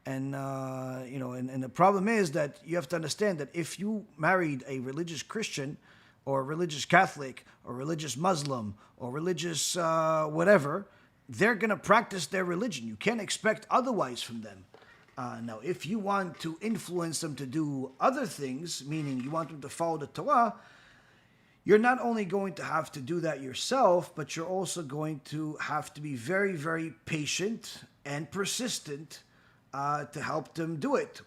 Speaker 1: And, and the problem is that you have to understand that if you married a religious Christian or a religious Catholic or religious Muslim or religious whatever, they're going to practice their religion. You can't expect otherwise from them. Now, if you want to influence them to do other things, meaning you want them to follow the Torah, you're not only going to have to do that yourself, but you're also going to have to be very, very patient and persistent to help them do it,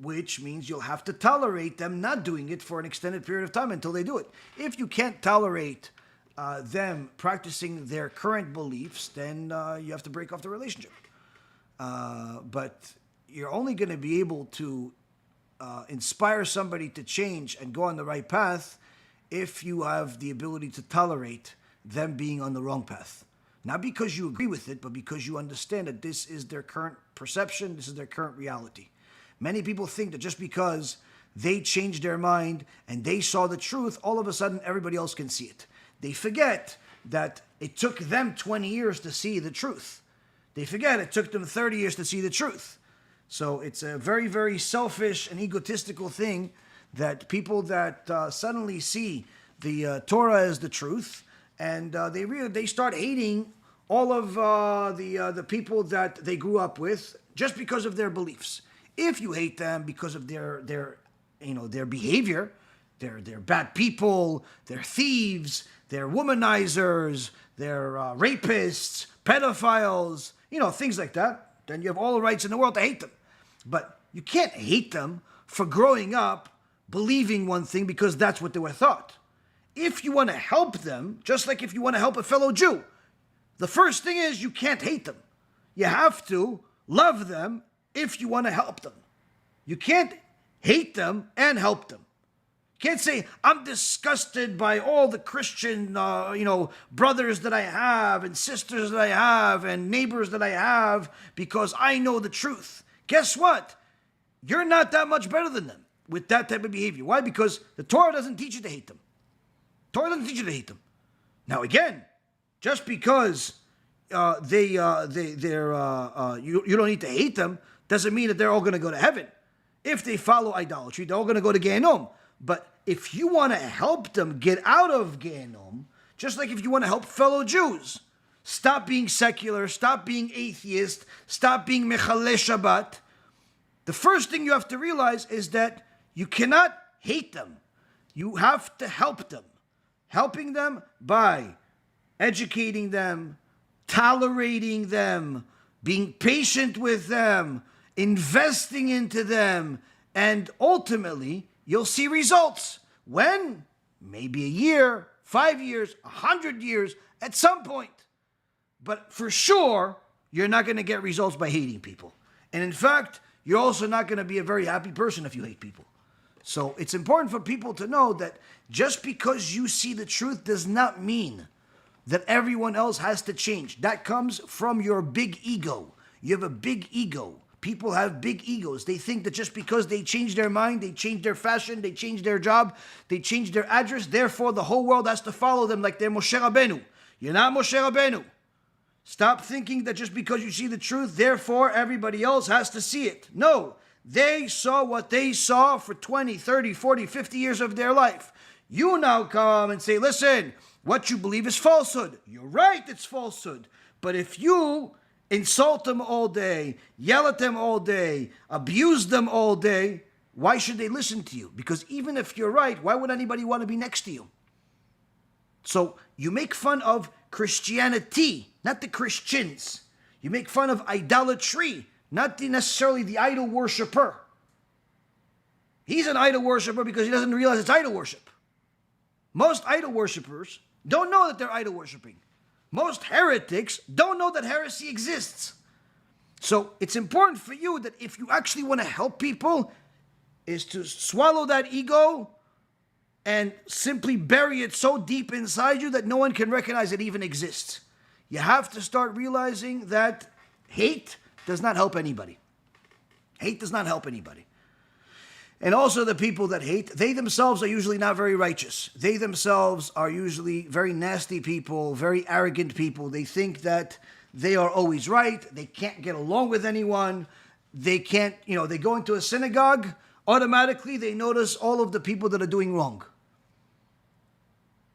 Speaker 1: which means you'll have to tolerate them not doing it for an extended period of time until they do it. If you can't tolerate them practicing their current beliefs, then you have to break off the relationship. But you're only going to be able to inspire somebody to change and go on the right path if you have the ability to tolerate them being on the wrong path. Not because you agree with it, but because you understand that this is their current perception, this is their current reality. Many people think that just because they changed their mind and they saw the truth, all of a sudden everybody else can see it. They forget that it took them 20 years to see the truth. They forget it took them 30 years to see the truth. So it's a very, very selfish and egotistical thing that people that suddenly see the Torah as the truth, and they start hating all of the people that they grew up with just because of their beliefs. If you hate them because of their behavior, they're bad people, they're thieves, they're womanizers, they're rapists, pedophiles, things like that, then you have all the rights in the world to hate them. But you can't hate them for growing up believing one thing because that's what they were taught. If you want to help them, just like if you want to help a fellow Jew, the first thing is you can't hate them. You have to love them if you want to help them. You can't hate them and help them. You can't say, I'm disgusted by all the Christian, brothers that I have and sisters that I have and neighbors that I have because I know the truth. Guess what? You're not that much better than them with that type of behavior. Why? Because the Torah doesn't teach you to hate them. Torah doesn't teach you to hate them. Now again, just because you don't need to hate them doesn't mean that they're all going to go to heaven. If they follow idolatry, they're all going to go to Gehenom. But if you want to help them get out of Gehenom, just like if you want to help fellow Jews, stop being secular, stop being atheist, stop being Mechaleh Shabbat, the first thing you have to realize is that you cannot hate them. You have to help them. Helping them by educating them, tolerating them, being patient with them, investing into them, and ultimately you'll see results. When? Maybe a year, 5 years, 100 years, at some point. But for sure, you're not going to get results by hating people. And in fact, you're also not going to be a very happy person if you hate people. So it's important for people to know that just because you see the truth does not mean that everyone else has to change. That comes from your big ego. You have a big ego. People have big egos. They think that just because they change their mind, they change their fashion, they change their job, they change their address, therefore the whole world has to follow them like they're Moshe Rabbeinu. You're not Moshe Rabbeinu. Stop thinking that just because you see the truth, therefore everybody else has to see it. No, they saw what they saw for 20, 30, 40, 50 years of their life. You now come and say, listen, what you believe is falsehood. You're right, it's falsehood. But if you insult them all day, yell at them all day, abuse them all day, why should they listen to you? Because even if you're right, why would anybody want to be next to you? So you make fun of Christianity, not the Christians. You make fun of idolatry, not necessarily the idol worshiper. He's an idol worshiper because he doesn't realize it's idol worship. Most idol worshippers don't know that they're idol worshiping. Most heretics don't know that heresy exists. So it's important for you that if you actually want to help people, is to swallow that ego and simply bury it so deep inside you that no one can recognize it even exists. You have to start realizing that hate does not help anybody. Hate does not help anybody. And also the people that hate, they themselves are usually not very righteous. They themselves are usually very nasty people, very arrogant people. They think that they are always right. They can't get along with anyone. They can't, they go into a synagogue, automatically they notice all of the people that are doing wrong.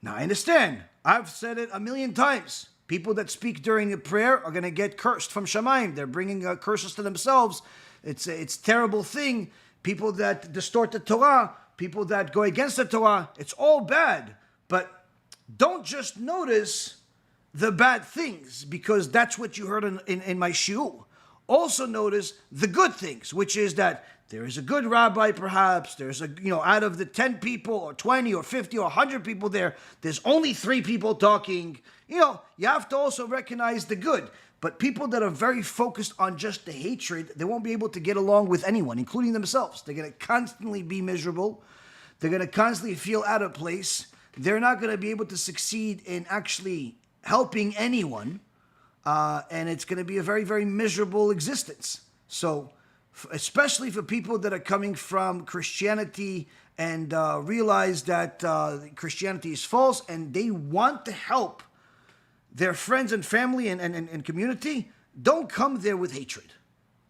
Speaker 1: Now I understand. I've said it a million times. People that speak during a prayer are going to get cursed from Shamayim. They're bringing curses to themselves. It's a terrible thing. People that distort the Torah, people that go against the Torah, it's all bad. But don't just notice the bad things because that's what you heard in my shiur. Also notice the good things, which is that there is a good rabbi perhaps, there's out of the 10 people or 20 or 50 or 100 people there's only 3 people talking. You have to also recognize the good. But people that are very focused on just the hatred, they won't be able to get along with anyone, including themselves. They're going to constantly be miserable. They're going to constantly feel out of place. They're not going to be able to succeed in actually helping anyone. And it's going to be a very, very miserable existence. So especially for people that are coming from Christianity and realize that Christianity is false, and they want to help their friends and family and community. Don't come there with hatred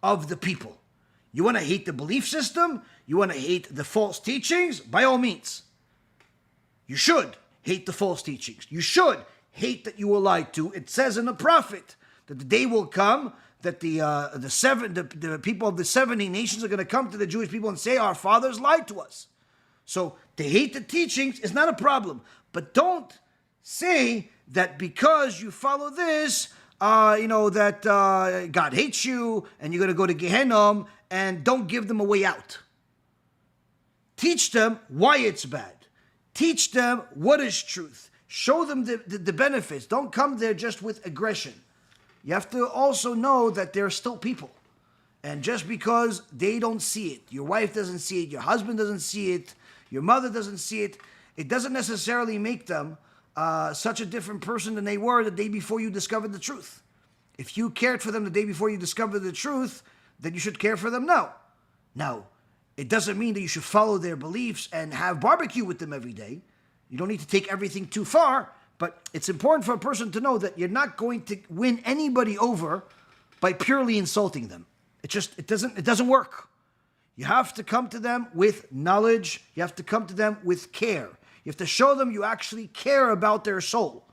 Speaker 1: of the people. You want to hate the belief system? You want to hate the false teachings? By all means. You should hate the false teachings. You should hate that you were lied to. It says in the prophet that the day will come that the people of the 70 nations are going to come to the Jewish people and say, our fathers lied to us. So to hate the teachings is not a problem. But don't say that because you follow this, that God hates you and you're going to go to Gehenna, and don't give them a way out. Teach them why it's bad. Teach them what is truth. Show them the benefits. Don't come there just with aggression. You have to also know that they're still people. And just because they don't see it, your wife doesn't see it, your husband doesn't see it, your mother doesn't see it, it doesn't necessarily make them such a different person than they were the day before you discovered the truth. If you cared for them the day before you discovered the truth, then you should care for them now. Now, it doesn't mean that you should follow their beliefs and have barbecue with them every day. You don't need to take everything too far, but it's important for a person to know that you're not going to win anybody over by purely insulting them. It doesn't work. You have to come to them with knowledge. You have to come to them with care. You have to show them you actually care about their soul.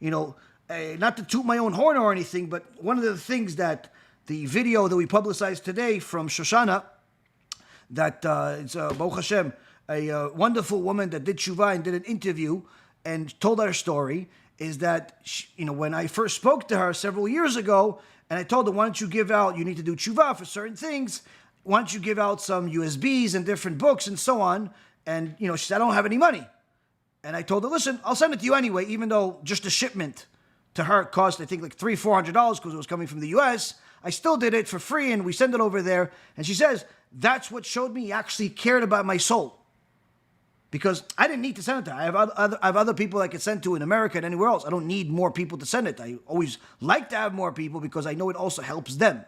Speaker 1: Not to toot my own horn or anything, but one of the things that the video that we publicized today from Shoshana, that it's Baruch Hashem, a wonderful woman that did tshuva and did an interview and told our story, is that when I first spoke to her several years ago, and I told her, why don't you give out, you need to do tshuva for certain things, why don't you give out some USBs and different books and so on, and she said, I don't have any money. And I told her, listen, I'll send it to you anyway, even though just a shipment to her cost, I think, like $300-400 because it was coming from the US. I still did it for free, and we send it over there. And she says, that's what showed me he actually cared about my soul. Because I didn't need to send it to her. I have other people I could send to in America and anywhere else. I don't need more people to send it. I always like to have more people because I know it also helps them.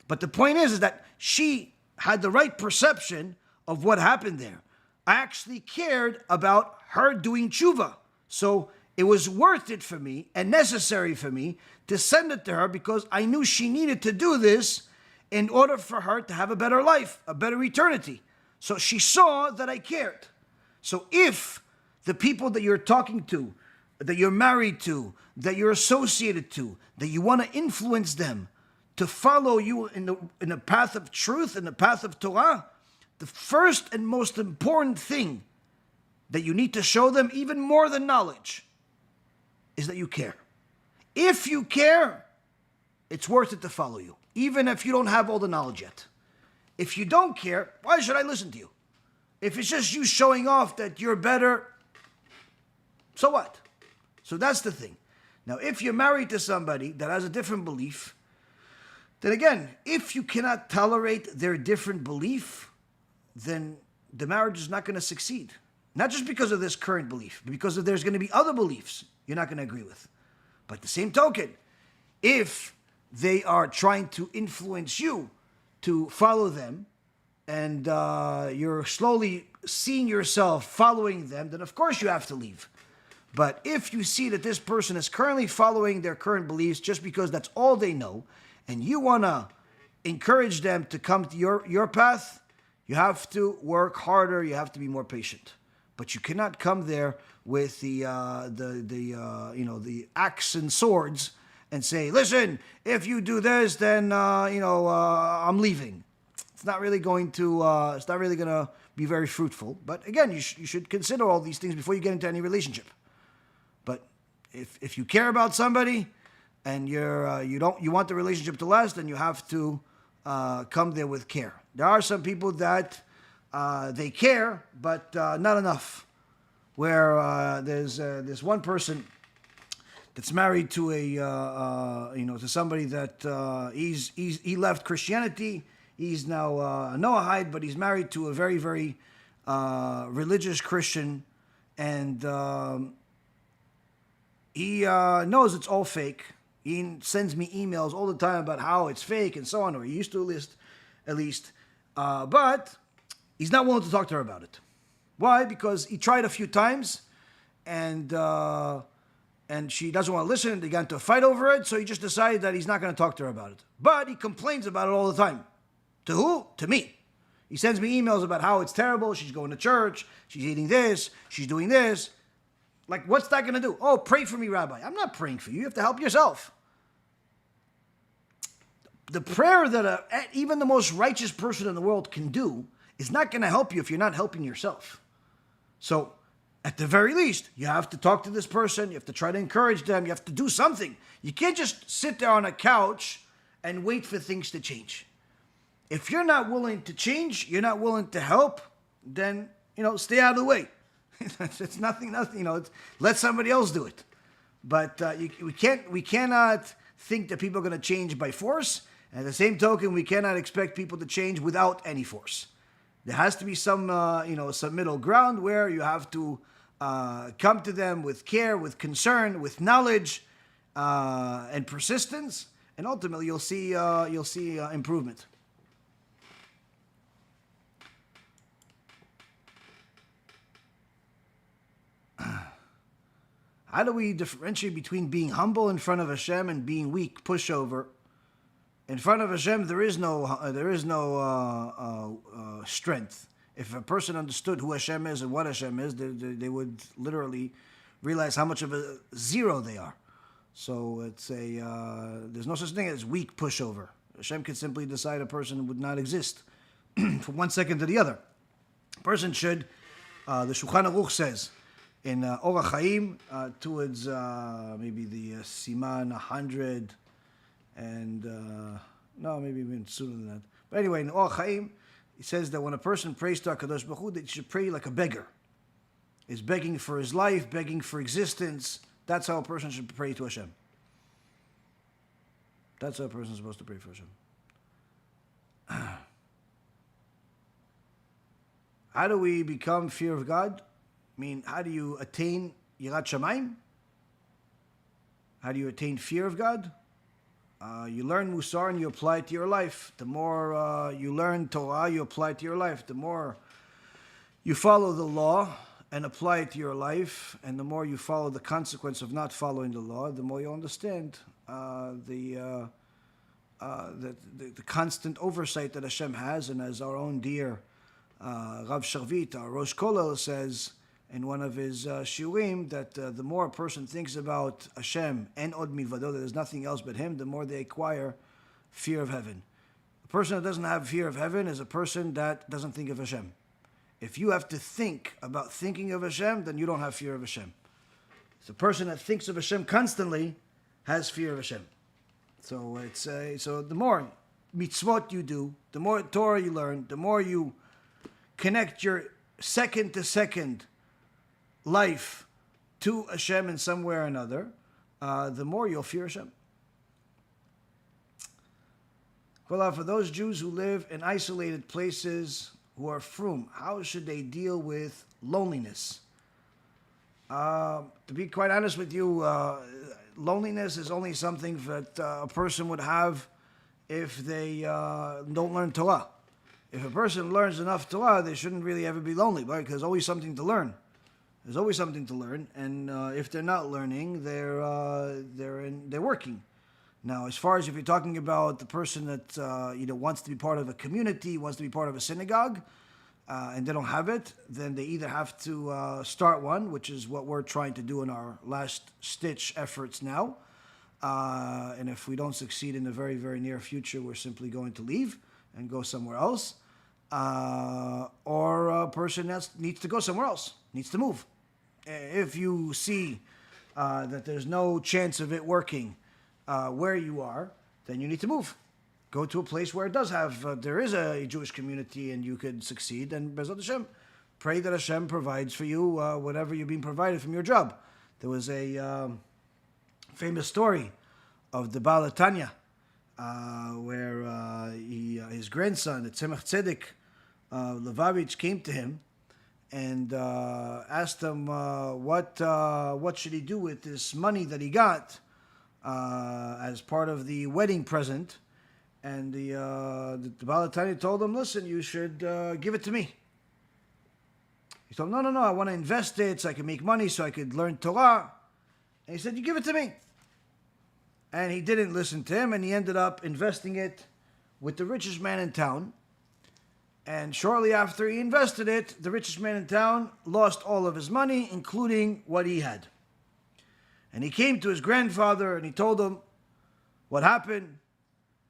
Speaker 1: But the point is that she had the right perception of what happened there. I actually cared about her doing tshuva. So it was worth it for me and necessary for me to send it to her because I knew she needed to do this in order for her to have a better life, a better eternity. So she saw that I cared. So if the people that you're talking to, that you're married to, that you're associated to, that you want to influence them to follow you in the path of truth, in the path of Torah, the first and most important thing that you need to show them, even more than knowledge, is that you care. If you care, it's worth it to follow you, even if you don't have all the knowledge yet. If you don't care, why should I listen to you? If it's just you showing off that you're better, so what? So that's the thing. Now, if you're married to somebody that has a different belief, then again, if you cannot tolerate their different belief, then the marriage is not going to succeed. Not just because of this current belief, but because there's going to be other beliefs you're not going to agree with. But the same token, if they are trying to influence you to follow them, and you're slowly seeing yourself following them, then of course you have to leave. But if you see that this person is currently following their current beliefs just because that's all they know, and you want to encourage them to come to your path, you have to work harder, you have to be more patient. But you cannot come there with the axe and swords and say, listen, if you do this, then I'm leaving. It's not really going to be very fruitful. But again, you should consider all these things before you get into any relationship. But if you care about somebody and you want the relationship to last, then you have to come there with care. There are some people that they care, but not enough. Where there's this one person that's married to to somebody that he left Christianity. He's now a Noahide, but he's married to a very, very religious Christian, and he knows it's all fake. He sends me emails all the time about how it's fake and so on, or he used to list. at least. But he's not willing to talk to her about it. Why? Because he tried a few times, and she doesn't want to listen. They got into a fight over it, so he just decided that he's not going to talk to her about it. But he complains about it all the time. To who? To me. He sends me emails about how it's terrible. She's going to church. She's eating this. She's doing this. Like, what's that going to do? Oh, pray for me, Rabbi. I'm not praying for you. You have to help yourself. The prayer that even the most righteous person in the world can do is not going to help you if you're not helping yourself. So, at the very least, you have to talk to this person. You have to try to encourage them. You have to do something. You can't just sit there on a couch and wait for things to change. If you're not willing to change, you're not willing to help, then, stay out of the way. It's nothing, let somebody else do it. But we cannot think that people are going to change by force. And at the same token, we cannot expect people to change without any force. There has to be some middle ground where you have to come to them with care, with concern, with knowledge, and persistence, and ultimately you'll see improvement. How do we differentiate between being humble in front of Hashem and being weak, pushover? In front of Hashem, there is no strength. If a person understood who Hashem is and what Hashem is, they would literally realize how much of a zero they are. So it's there's no such thing as weak pushover. Hashem could simply decide a person would not exist from one second to the other. A person should, the Shulchan Aruch says, in Orach Chaim, towards maybe the Siman 100, and no, maybe even sooner than that. But anyway, in Orach Chaim, he says that when a person prays to HaKadosh Baruch Hu, that he should pray like a beggar. He's begging for his life, begging for existence. That's how a person should pray to Hashem. That's how a person is supposed to pray for Hashem. How do we become fear of God? I mean, how do you attain Yirat Shamayim? How do you attain fear of God? You learn Musar and you apply it to your life. The more you learn Torah, you apply it to your life. The more you follow the law and apply it to your life, and the more you follow the consequence of not following the law, the more you understand the constant oversight that Hashem has. And as our own dear Rav Sharvit, our Rosh Kollel, says in one of his shiurim, that the more a person thinks about Hashem and od milvado, that there's nothing else but Him, the more they acquire fear of heaven. A person that doesn't have fear of heaven is a person that doesn't think of Hashem. If you have to think about thinking of Hashem, then you don't have fear of Hashem. The person that thinks of Hashem constantly has fear of Hashem. So so the more mitzvot you do, the more Torah you learn, the more you connect your second to second life to Hashem in some way or another, the more you'll fear Hashem. Well, for those Jews who live in isolated places, who are frum, how should they deal with loneliness? To be quite honest with you, loneliness is only something that a person would have if they don't learn Torah. If a person learns enough Torah, they shouldn't really ever be lonely, right? Because there's always something to learn. There's always something to learn, and if they're not learning, they're working. Now, as far as if you're talking about the person that wants to be part of a community, wants to be part of a synagogue, and they don't have it, then they either have to start one, which is what we're trying to do in our last-stitch efforts now. And if we don't succeed in the very, very near future, we're simply going to leave and go somewhere else. Or a person that needs to go somewhere else, needs to move. If you see that there's no chance of it working where you are, then you need to move. Go to a place where it does have, there is a Jewish community and you could succeed. And Be'ezrat Hashem, pray that Hashem provides for you whatever you're being provided from your job. There was a famous story of the Baal Tanya, where his grandson, the Tzemach Tzedek Levavitch, came to him and asked him what should he do with this money that he got as part of the wedding present. And the Baal Tanya told him, listen, you should give it to me. He told him, no, I want to invest it so I can make money, so I could learn Torah. And he said, you give it to me. And he didn't listen to him, and he ended up investing it with the richest man in town. And shortly after he invested it, the richest man in town lost all of his money, including what he had. And he came to his grandfather, and he told him what happened.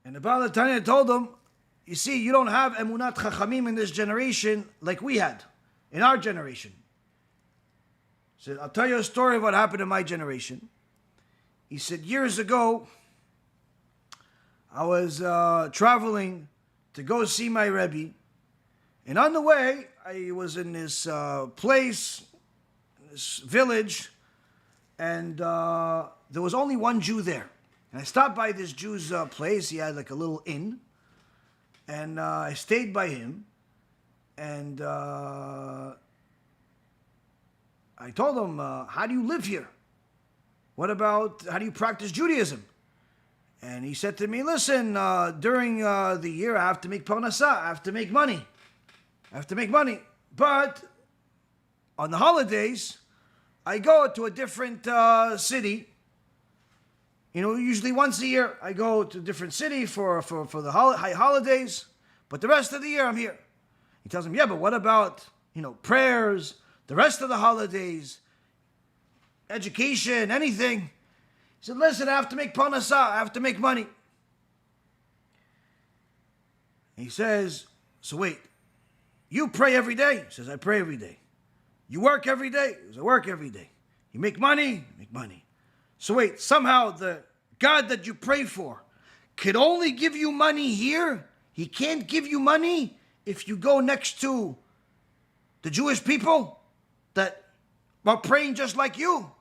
Speaker 1: And the Baal Tanya told him, you see, you don't have emunat chachamim in this generation like we had, in our generation. He said, I'll tell you a story of what happened in my generation. He said, years ago, I was traveling to go see my Rabbi. And on the way, I was in this place, this village, and there was only one Jew there. And I stopped by this Jew's place. He had like a little inn. And I stayed by him. And I told him, how do you live here? How do you practice Judaism? And he said to me, listen, during the year I have to make parnasah, I have to make money. But on the holidays, I go to a different city. Usually once a year, I go to a different city for the high holidays. But the rest of the year, I'm here. He tells him, yeah, but what about, prayers, the rest of the holidays, education, anything? He said, listen, I have to make parnasah, I have to make money. He says, so wait, you pray every day? He says, I pray every day. You work every day? He says, I work every day. You make money? You make money. So wait, somehow the God that you pray for could only give you money here? He can't give you money if you go next to the Jewish people that are praying just like you?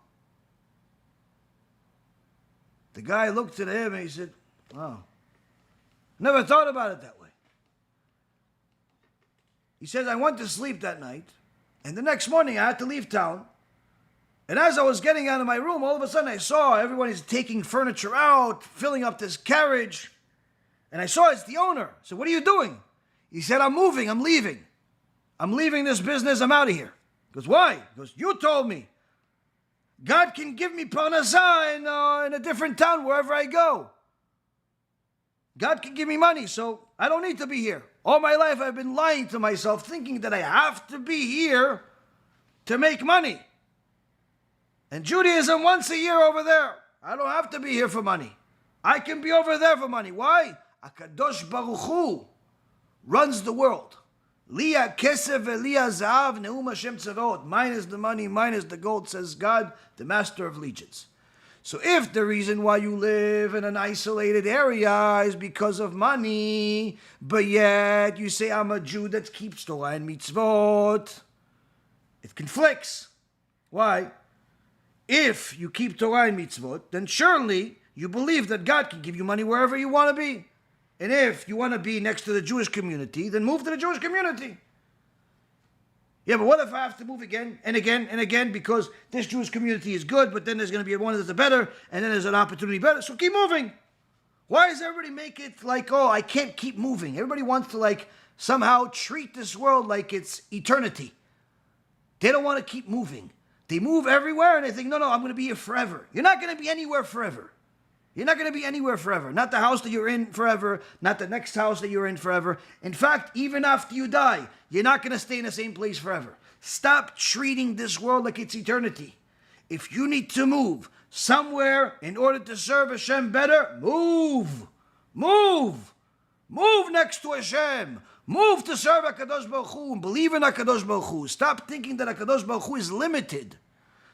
Speaker 1: The guy looked at him and he said, wow, never thought about it that way. He says, I went to sleep that night, and the next morning I had to leave town. And as I was getting out of my room, all of a sudden I saw everyone is taking furniture out, filling up this carriage. And I saw it's the owner. So what are you doing? He said, I'm moving, I'm leaving. I'm leaving this business, I'm out of here. He goes, why? He goes, you told me. God can give me parnasah in a different town wherever I go. God can give me money, so I don't need to be here. All my life I've been lying to myself, thinking that I have to be here to make money. And Judaism once a year over there. I don't have to be here for money. I can be over there for money. Why? HaKadosh Baruch Hu runs the world. Liya kesef v'liya zahav neum Hashem tzavot. Mine is the money, mine is the gold, says God, the master of legions. So if the reason why you live in an isolated area is because of money, but yet you say, I'm a Jew that keeps Torah and Mitzvot, it conflicts. Why? If you keep Torah and Mitzvot, then surely you believe that God can give you money wherever you want to be. And if you want to be next to the Jewish community, then move to the Jewish community. Yeah, but what if I have to move again and again and again because this Jewish community is good, but then there's going to be one that's better, and then there's an opportunity better, so keep moving. Why does everybody make it like, oh, I can't keep moving? Everybody wants to somehow treat this world like it's eternity. They don't want to keep moving. They move everywhere and they think, no, I'm going to be here forever. You're not going to be anywhere forever. You're not going to be anywhere forever. Not the house that you're in forever. Not the next house that you're in forever. In fact, even after you die, you're not going to stay in the same place forever. Stop treating this world like it's eternity. If you need to move somewhere in order to serve Hashem better, move. Move. Move next to Hashem. Move to serve HaKadosh Baruch Hu and believe in HaKadosh Baruch Hu. Stop thinking that HaKadosh Baruch Hu is limited.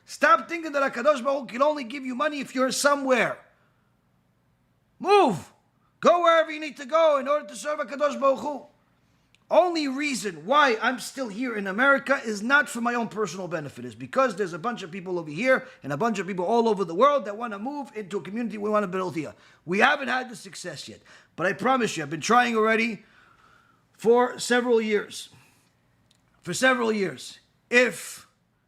Speaker 1: Stop thinking that HaKadosh Baruch Hu can only give you money if you're somewhere. Move. Go wherever you need to go in order to serve HaKadosh Baruch Hu. Only reason why I'm still here in America is not for my own personal benefit. It's because there's a bunch of people over here and a bunch of people all over the world that want to move into a community we want to build here. We haven't had the success yet. But I promise you, I've been trying already for several years. If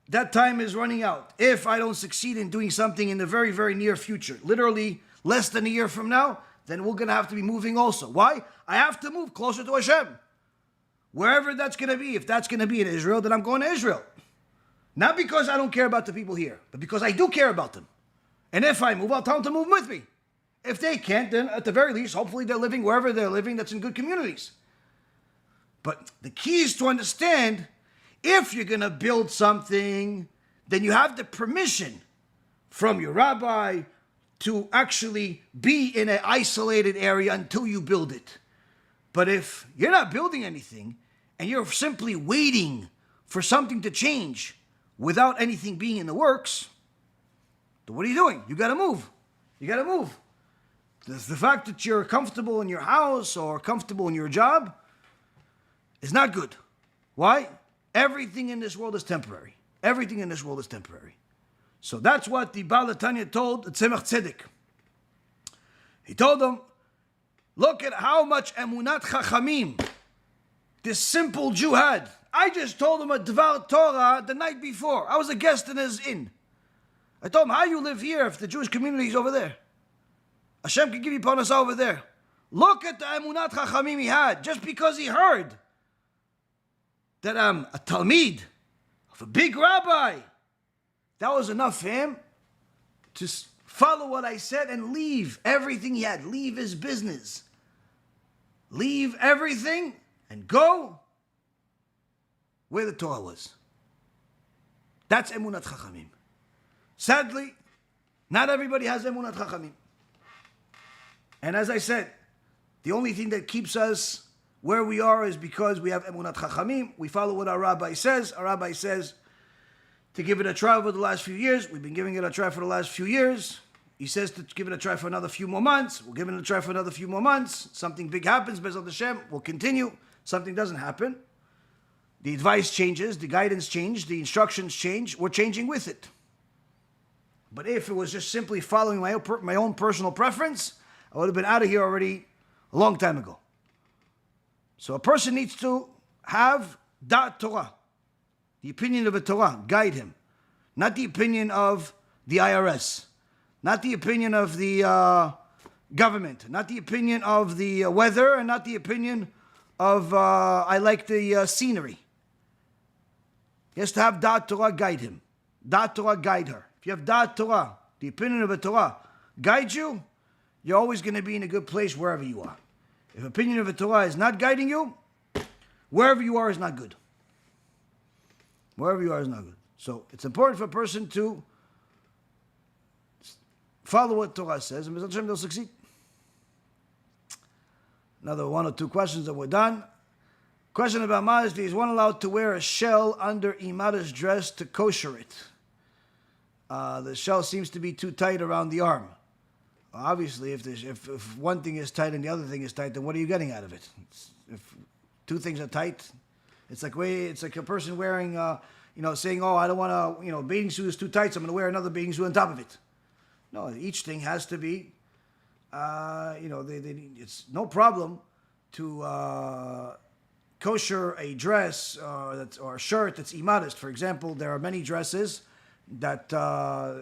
Speaker 1: that time is running out, if I don't succeed in doing something in the very, very near future, literally less than a year from now, then we're going to have to be moving also. Why? I have to move closer to Hashem. Wherever that's going to be. If that's going to be in Israel, then I'm going to Israel. Not because I don't care about the people here, but because I do care about them. And if I move, I'll tell them to move with me. If they can't, then at the very least, hopefully they're living wherever they're living that's in good communities. But the key is to understand, if you're going to build something, then you have the permission from your rabbi to actually be in an isolated area until you build it. But if you're not building anything and you're simply waiting for something to change without anything being in the works, then what are you doing? You got to move. You got to move. The fact that you're comfortable in your house or comfortable in your job is not good. Why? Everything in this world is temporary. Everything in this world is temporary. So that's what the Baal Tanya told Tzemach Tzedek. He told them, look at how much emunat chachamim this simple Jew had. I just told him a Dvar Torah the night before. I was a guest in his inn. I told him, how you live here if the Jewish community is over there? Hashem can give you parnasah over there. Look at the emunat chachamim he had, just because he heard that I'm a talmid of a big rabbi. That was enough for him to follow what I said and leave everything he had. Leave his business. Leave everything and go where the Torah was. That's emunat chachamim. Sadly, not everybody has emunat chachamim. And as I said, the only thing that keeps us where we are is because we have emunat chachamim. We follow what our rabbi says. Our rabbi says to give it a try over the last few years. We've been giving it a try for the last few years. He says to give it a try for another few more months. We'll give it a try for another few more months. Something big happens, BeEzrat HaShem, we'll continue. Something doesn't happen. The advice changes, the guidance changes, the instructions change. We're changing with it. But if it was just simply following my own personal preference, I would have been out of here already a long time ago. So a person needs to have da'at Torah, the opinion of a Torah, guide him. Not the opinion of the IRS, not the opinion of the government, not the opinion of the weather, and not the opinion of, I like the scenery. He has to have da'at Torah guide him. Da'at Torah guide her. If you have da'at Torah, the opinion of a Torah, guide you, you're always going to be in a good place wherever you are. If opinion of a Torah is not guiding you, wherever you are is not good. Wherever you are is not good. So it's important for a person to follow what Torah says, and BeEzrat HaShem they'll succeed. Another one or two questions and we're done. Question about modesty. Is one allowed to wear a shell under imada's dress to kosher it? The shell seems to be too tight around the arm. Obviously, if one thing is tight and the other thing is tight, then what are you getting out of it? If two things are tight, it's like a person wearing, saying, "Oh, I don't want to, bathing suit is too tight, so I'm going to wear another bathing suit on top of it." No, each thing has to be, it's no problem to kosher a dress or a shirt that's immodest. For example, there are many dresses that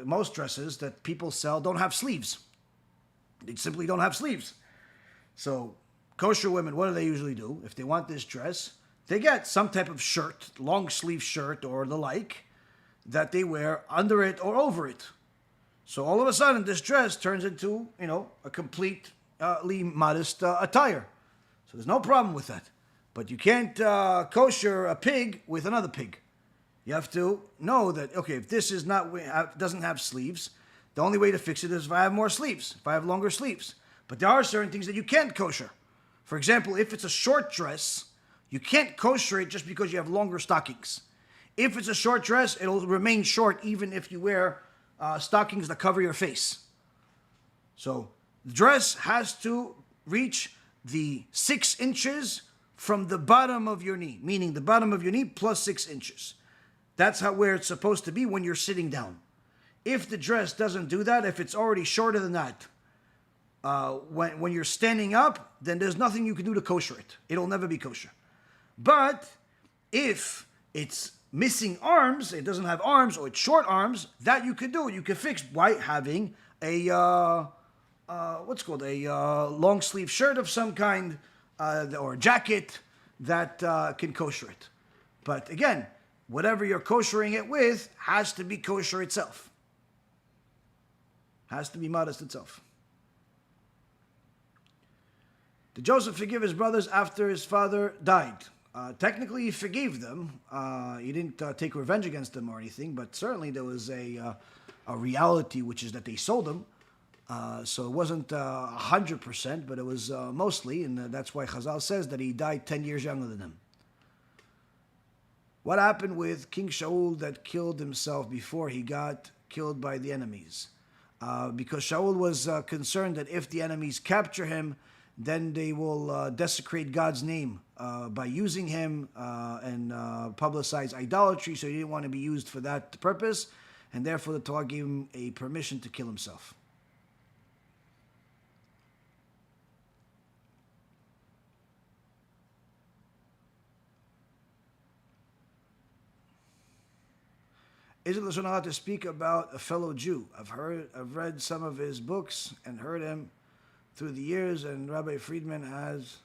Speaker 1: most dresses that people sell don't have sleeves. They simply don't have sleeves. So kosher women, what do they usually do? If they want this dress, they get some type of shirt, long sleeve shirt or the like, that they wear under it or over it. So all of a sudden this dress turns into, a completely modest attire. So there's no problem with that. But you can't kosher a pig with another pig. You have to know that, okay, if this is doesn't have sleeves, the only way to fix it is if I have more sleeves, if I have longer sleeves. But there are certain things that you can't kosher. For example, if it's a short dress, you can't kosher it just because you have longer stockings. If it's a short dress, it'll remain short even if you wear stockings that cover your face. So the dress has to reach the 6 inches from the bottom of your knee, meaning the bottom of your knee plus 6 inches. That's where it's supposed to be when you're sitting down. If the dress doesn't do that, if it's already shorter than that, when you're standing up, then there's nothing you can do to kosher it. It'll never be kosher. But if it's missing arms, it doesn't have arms, or it's short arms, that you could do. You could fix by having a what's called a long sleeve shirt of some kind or jacket that can kosher it. But again, whatever you're koshering it with has to be kosher itself. Has to be modest itself. Did Joseph forgive his brothers after his father died? Technically, he forgave them. He didn't take revenge against them or anything, but certainly there was a reality, which is that they sold him. So it wasn't 100%, but it was mostly, and that's why Chazal says that he died 10 years younger than them. What happened with King Shaul that killed himself before he got killed by the enemies? Because Shaul was concerned that if the enemies capture him, then they will desecrate God's name by using him and publicize idolatry, so he didn't want to be used for that purpose, and therefore the Torah gave him a permission to kill himself. Is it Lashon Hara to speak about a fellow Jew? I've read some of his books and heard him through the years, and Rabbi Friedman has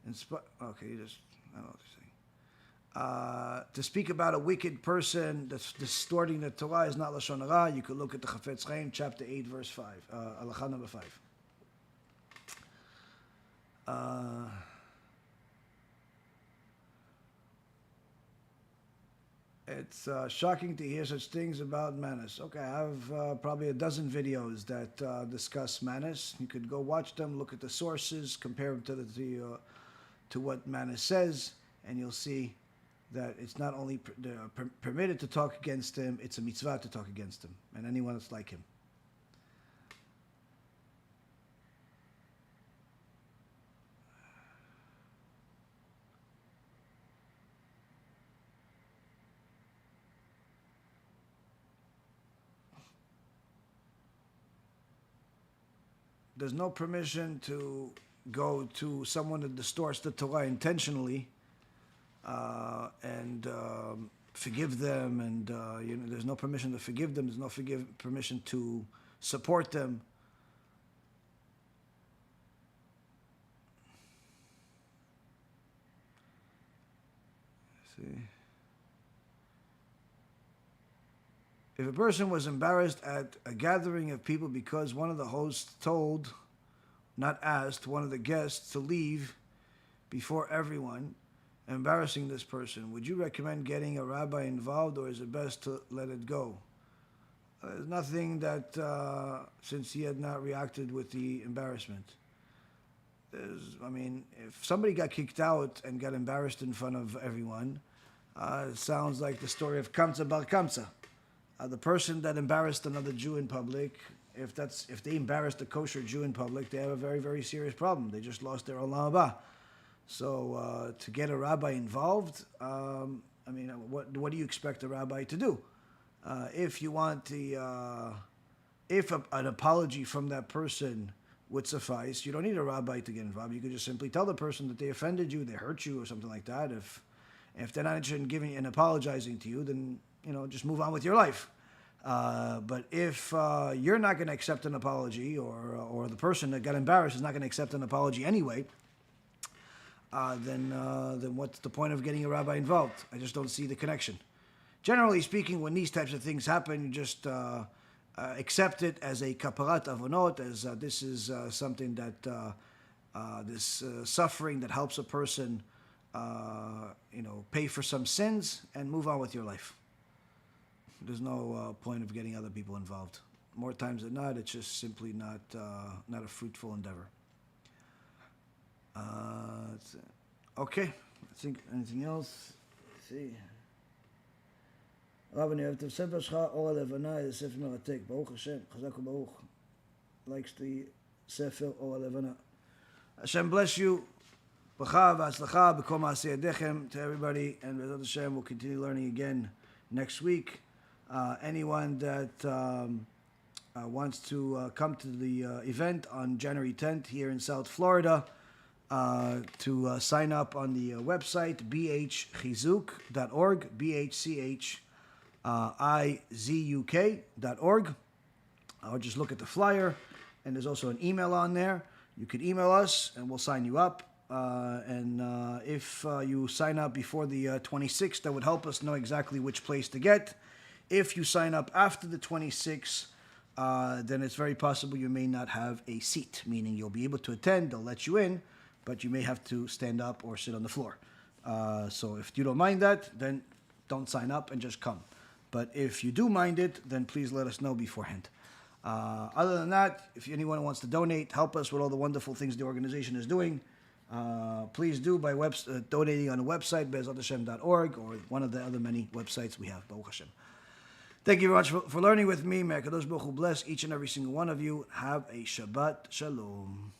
Speaker 1: inspired. Okay, I don't know what to say. To speak about a wicked person that's distorting the Torah is not Lashon Hara. You could look at the Chafetz Chaim, chapter 8, verse 5, Halacha number 5. It's shocking to hear such things about Manis. Okay, I have probably a dozen videos that discuss Manis. You could go watch them, look at the sources, compare them to what Manis says, and you'll see that it's not only permitted to talk against him, it's a mitzvah to talk against him, and anyone that's like him. There's no permission to go to someone that distorts the Torah intentionally and forgive them, and there's no permission to forgive them. There's no permission to support them. Let's see. If a person was embarrassed at a gathering of people because one of the hosts told, not asked, one of the guests to leave before everyone, embarrassing this person, would you recommend getting a rabbi involved, or is it best to let it go? There's nothing that, since he had not reacted with the embarrassment. If somebody got kicked out and got embarrassed in front of everyone, it sounds like the story of Kamsa Bar Kamsa. The person that embarrassed another Jew in public, if they embarrassed a kosher Jew in public, they have a very, very serious problem. They just lost their olam haba. So to get a rabbi involved, what do you expect a rabbi to do? If you want an apology from that person would suffice, you don't need a rabbi to get involved. You could just simply tell the person that they offended you, they hurt you, or something like that. If they're not interested in giving and apologizing to you, then just move on with your life. But if you're not going to accept an apology, or the person that got embarrassed is not going to accept an apology anyway, then what's the point of getting a rabbi involved? I just don't see the connection. Generally speaking, when these types of things happen, you just accept it as a kaparat avonot, as this is something that this suffering that helps a person pay for some sins, and move on with your life. There's no point of getting other people involved. More times than not, it's just simply not a fruitful endeavor. Okay, I think anything else? Let's see. רב, אני אוהב את הספר שלך, אור הלבנה, זה ספר מרתק. ברוך השם, חזק וברוך. Likes the ספר אור הלבנה. Hashem bless you. ברכה והצלחה בכל מעשי ידיכם to everybody, and בעזרת Hashem, we'll continue learning again next week. Anyone that wants to come to the event on January 10th here in South Florida, to sign up on the website, bhchizuk.org, bhchizuk.org, or just look at the flyer, and there's also an email on there. You can email us, and we'll sign you up. If you sign up before the 26th, that would help us know exactly which place to get. If you sign up after the 26th, then it's very possible you may not have a seat, meaning you'll be able to attend, they'll let you in, but you may have to stand up or sit on the floor. So if you don't mind that, then don't sign up and just come. But if you do mind it, then please let us know beforehand. Other than that, if anyone wants to donate, help us with all the wonderful things the organization is doing, please do by donating on the website, BeEzrat HaShem.org, or one of the other many websites we have, Baruch Hashem. Thank you very much for learning with me. May HaKadosh Baruch Hu bless each and every single one of you. Have a Shabbat Shalom.